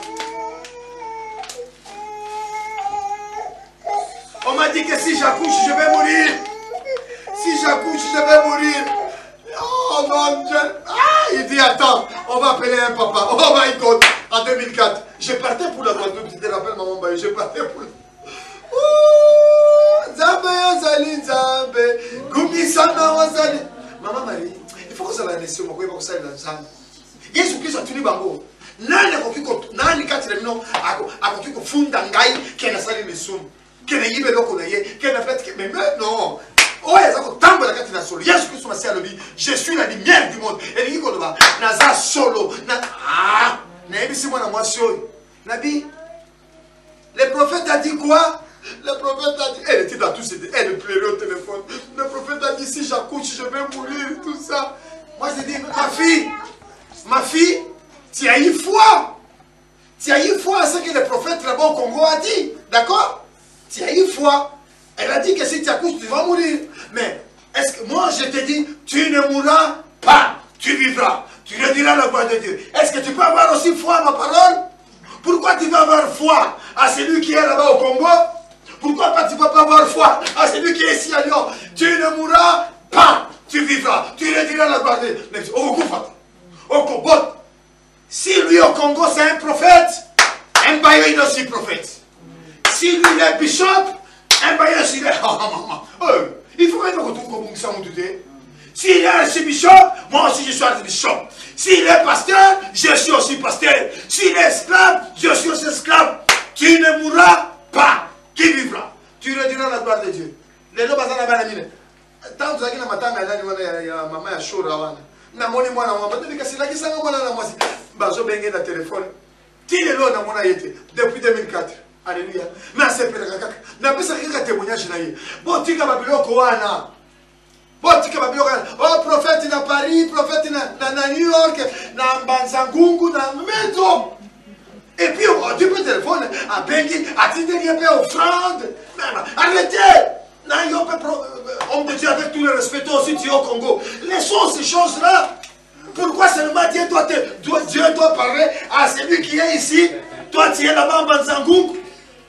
On m'a dit que si j'accouche, je vais mourir. Si j'accouche, je vais mourir. Oh mon Dieu. Ah, il dit, attends, on va appeler un papa. Oh my God. En 2004, je partais pour la Guadeloupe. Tu te rappelles, maman Baye, je partais pour la... Maman Marie, il faut que ça la laisse. Il faut que ça la laisse. Yesu Christ a tuni bango. Nani kati na mino akoki ko funda ngai kena sali mesum. Kena yibe loko na ye, kena fait que mais non. Oh, Jésus Christ m'a dit à l'objet, je suis la lumière du monde. Et il dit qu'on va naza solo. Ah, Nabi, le prophète a dit quoi? Le prophète a dit, elle était dans tous ses... Elle pleurait au téléphone. Le prophète a dit, si j'accouche, je vais mourir, tout ça. Moi, je dis, ma fille, tu as eu foi. Tu as eu foi à ce que le prophète là-bas au Congo a dit. D'accord? Tu as eu foi. Elle a dit que si tu accouches, tu vas mourir. Mais, est-ce que moi, je te dis, tu ne mourras pas. Tu vivras. Tu rediras la gloire de Dieu. Est-ce que tu peux avoir aussi foi à ma parole? Pourquoi tu vas avoir foi à celui qui est là-bas au Congo? Pourquoi tu ne vas pas avoir foi à celui qui est ici à Lyon? Tu ne mourras pas. Tu vivras. Tu rediras la gloire de Dieu. Au Congo. Si lui au Congo c'est un prophète, un bailleur il est aussi prophète. Si lui il est bishop, un bailleur il est... Il faut même que tu me s'il est archibishop, moi aussi je suis archibishop. S'il est pasteur, je suis aussi pasteur. S'il est esclave, je suis aussi esclave. Tu ne mourras pas. Qui vivra? Tu rediras la gloire de Dieu. Les deux bazar na mine. Tant que na matanga ya maman ya shora wana. Na moni mwana wa mama kasi la kisanga mwana na mwasi. Bazo benge na téléphone. Ti le lo na mona yete depuis 2004. Alléluia. Na sepela kaka. Na pesa kaka témoignage na ye. Bon tika babiloko wana. Oh, prophète na Paris, prophète na New York, na Mbanzangungu, na Métro. Et puis, tu peux téléphoner à Bengi, à Tindéri, à offrande. Arrêtez! Homme de Dieu, avec tout le respect, toi aussi, tu es au Congo. Laissons ces choses-là. Pourquoi seulement Dieu doit parler à celui qui est ici? Toi, tu es là-bas en Mbanzangungu.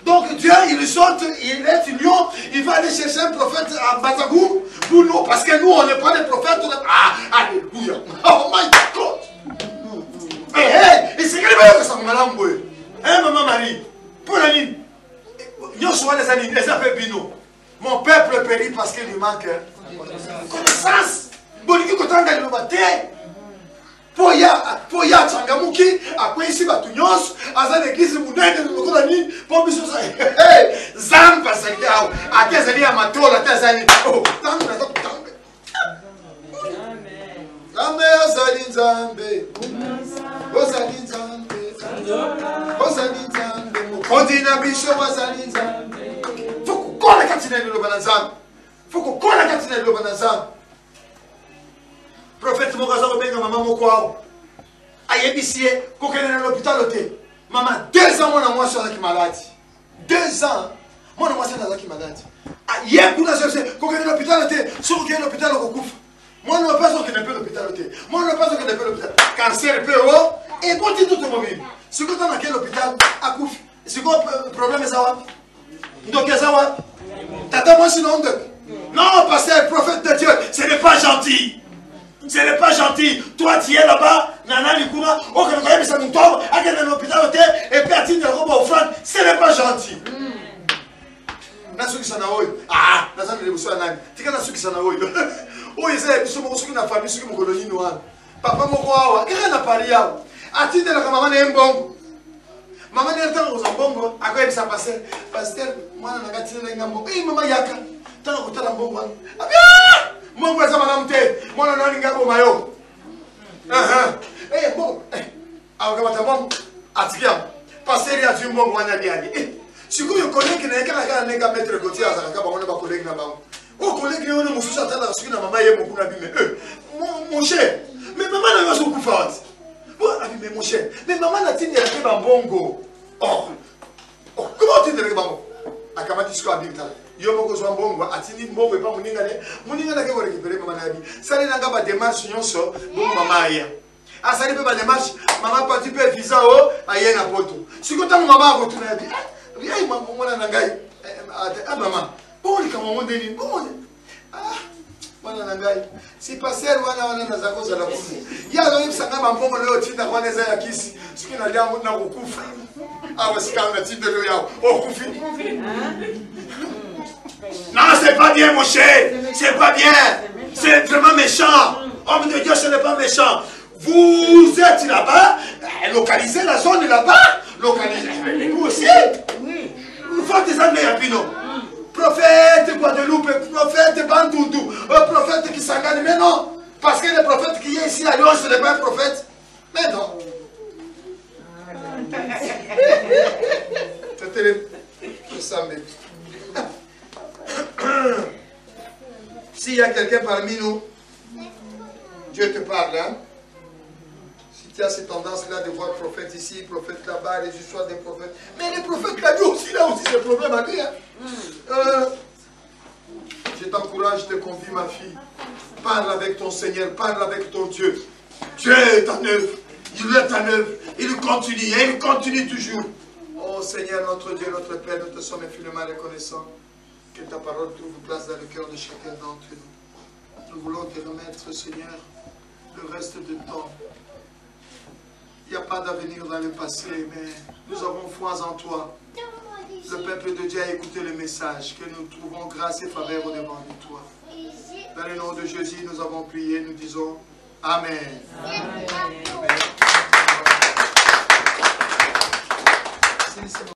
Donc Dieu, il saute, il est union, il va aller chercher un prophète à Bazagou pour nous, parce que nous, on n'est pas des prophètes. Ah, alléluia. Oh my God. Et c'est que ça m'a hein, maman Marie, pour la ligne, nous sommes les amis, les affaires bino. Mon peuple périt parce qu'il lui manque connaissance. Boliki kotanga lobate. Poya Tsangamuki, après ici Batunyos, à l'église Mounette de Lokolani, pour biso ça. Zam Pasakao, à Tazali Amatola, Tazali. Oh, Tanga. Amen, Ozali Nzambe. Ozali Nzambe. Ozali Nzambe. Continue Bishop Ozali Nzambe. Faut qu'on connaisse la cantine de l'Obanazam. Faut qu'on connaisse la cantine de l'Obanazam. Prophète Mokaza Obenga maman Mokwao. Ayebisie, kokene dans l'hôpital oté. Maman, 2 ans moi sur la malade. 2 ans. Moi sur la malade. Hier kuna c'est kokene dans l'hôpital oté, sur kokene dans l'hôpital okufa. Moi non pas sur kokene dans l'hôpital oté. Moi non pas sur kokene dans l'hôpital. Cancer PO et bon tout tout mobile. Si vous dans quel hôpital akufa. Si quoi problème ça va. Donc ça va. Tata moi sinon non, pasteur, prophète de Dieu, ce n'est pas gentil. Ce n'est pas gentil. Toi, tu es là-bas, Nana Likuma, oh, que nous connaissons ça, nous tombons, à quel hôpital, et puis à titre de robot offrande, ce n'est pas gentil. Nasuki Sanaoy, ah, Nazan de Boussanan, Tika Nasuki Sanaoy. Oh, ils sont sur la famille, sur mon colonie noire. Papa Mokoa, qu'est-ce qu'on a parlé à titre de la maman n'est bon. Maman n'est pas aux ambons, à quoi ça passait. Pasteur, moi, on a gâté les gambos. Eh, maman Yaka, t'as un hôtel en bon. Ah bien! Mon voisin madame Té, mon nom est Ngabo Mayo. Eh bon, alors que bon, atikia, passer à Jumbo Wanadiani. Si vous connaissez que quelqu'un n'est qu'à mettre le côté à Zaka, on n'a pas collègue là-bas. Oh, collègue, on a mon souci à la suite de maman et mon coup d'abîmer. Mon cher, mais maman n'a pas son coup fort. Mais mon cher, mais maman n'a-t-il pas été dans bongo? Oh, comment tu te regardes? Akamati siko abimta. Yo moko zo mbongo atini mbongo epa muninga na ke ko récupérer mama na bi. Sali nanga ba démarche nyonso bo mama aya. Asali pe ba démarche mama pa tu pe visa o aye na poto. Siko tango mama ko tuna bi. Ai mama mona na ngai. Mama. Boli kama monde ni bon. Ah. Mwana na ngai. Si passer wana na zako za la kuni. Ya lo yipsanga ba mbongo leo tinda kwa neza ya kisi. Siko na lia mona kukufa. Ah, c'est quand même de l'eau. Oh, non, c'est pas bien, mon cher. C'est pas bien. C'est vraiment méchant. Homme de Dieu, ce n'est pas méchant. Vous êtes là-bas, localisez la zone là-bas. Localisez. Vous aussi. Vous faites des années à Pino. Prophète Guadeloupe, prophète Bandoudou, prophète qui s'engage. Mais non. Parce que le prophète qui est ici à Lyon, ce n'est pas un prophète. Mais non. C'était le samedi. S'il y a quelqu'un parmi nous, Dieu te parle, hein? Si tu as cette tendance-là de voir prophète ici, prophète là-bas, les histoires des prophètes. Mais les prophètes là, lui aussi, là aussi, c'est le problème à lui, hein? Je t'encourage, je te confie, ma fille. Parle avec ton Seigneur, parle avec ton Dieu. Dieu est en œuvre. Il est en œuvre, il continue, et il continue toujours. Oh Seigneur, notre Dieu, notre Père, nous te sommes infiniment reconnaissants que ta parole trouve place dans le cœur de chacun d'entre nous. Nous voulons te remettre, Seigneur, le reste du temps. Il n'y a pas d'avenir dans le passé, mais nous avons foi en toi. Le peuple de Dieu a écouté le message, que nous trouvons grâce et faveur au devant de toi. Dans le nom de Jésus, nous avons prié, nous disons Amen. Amen. Amen.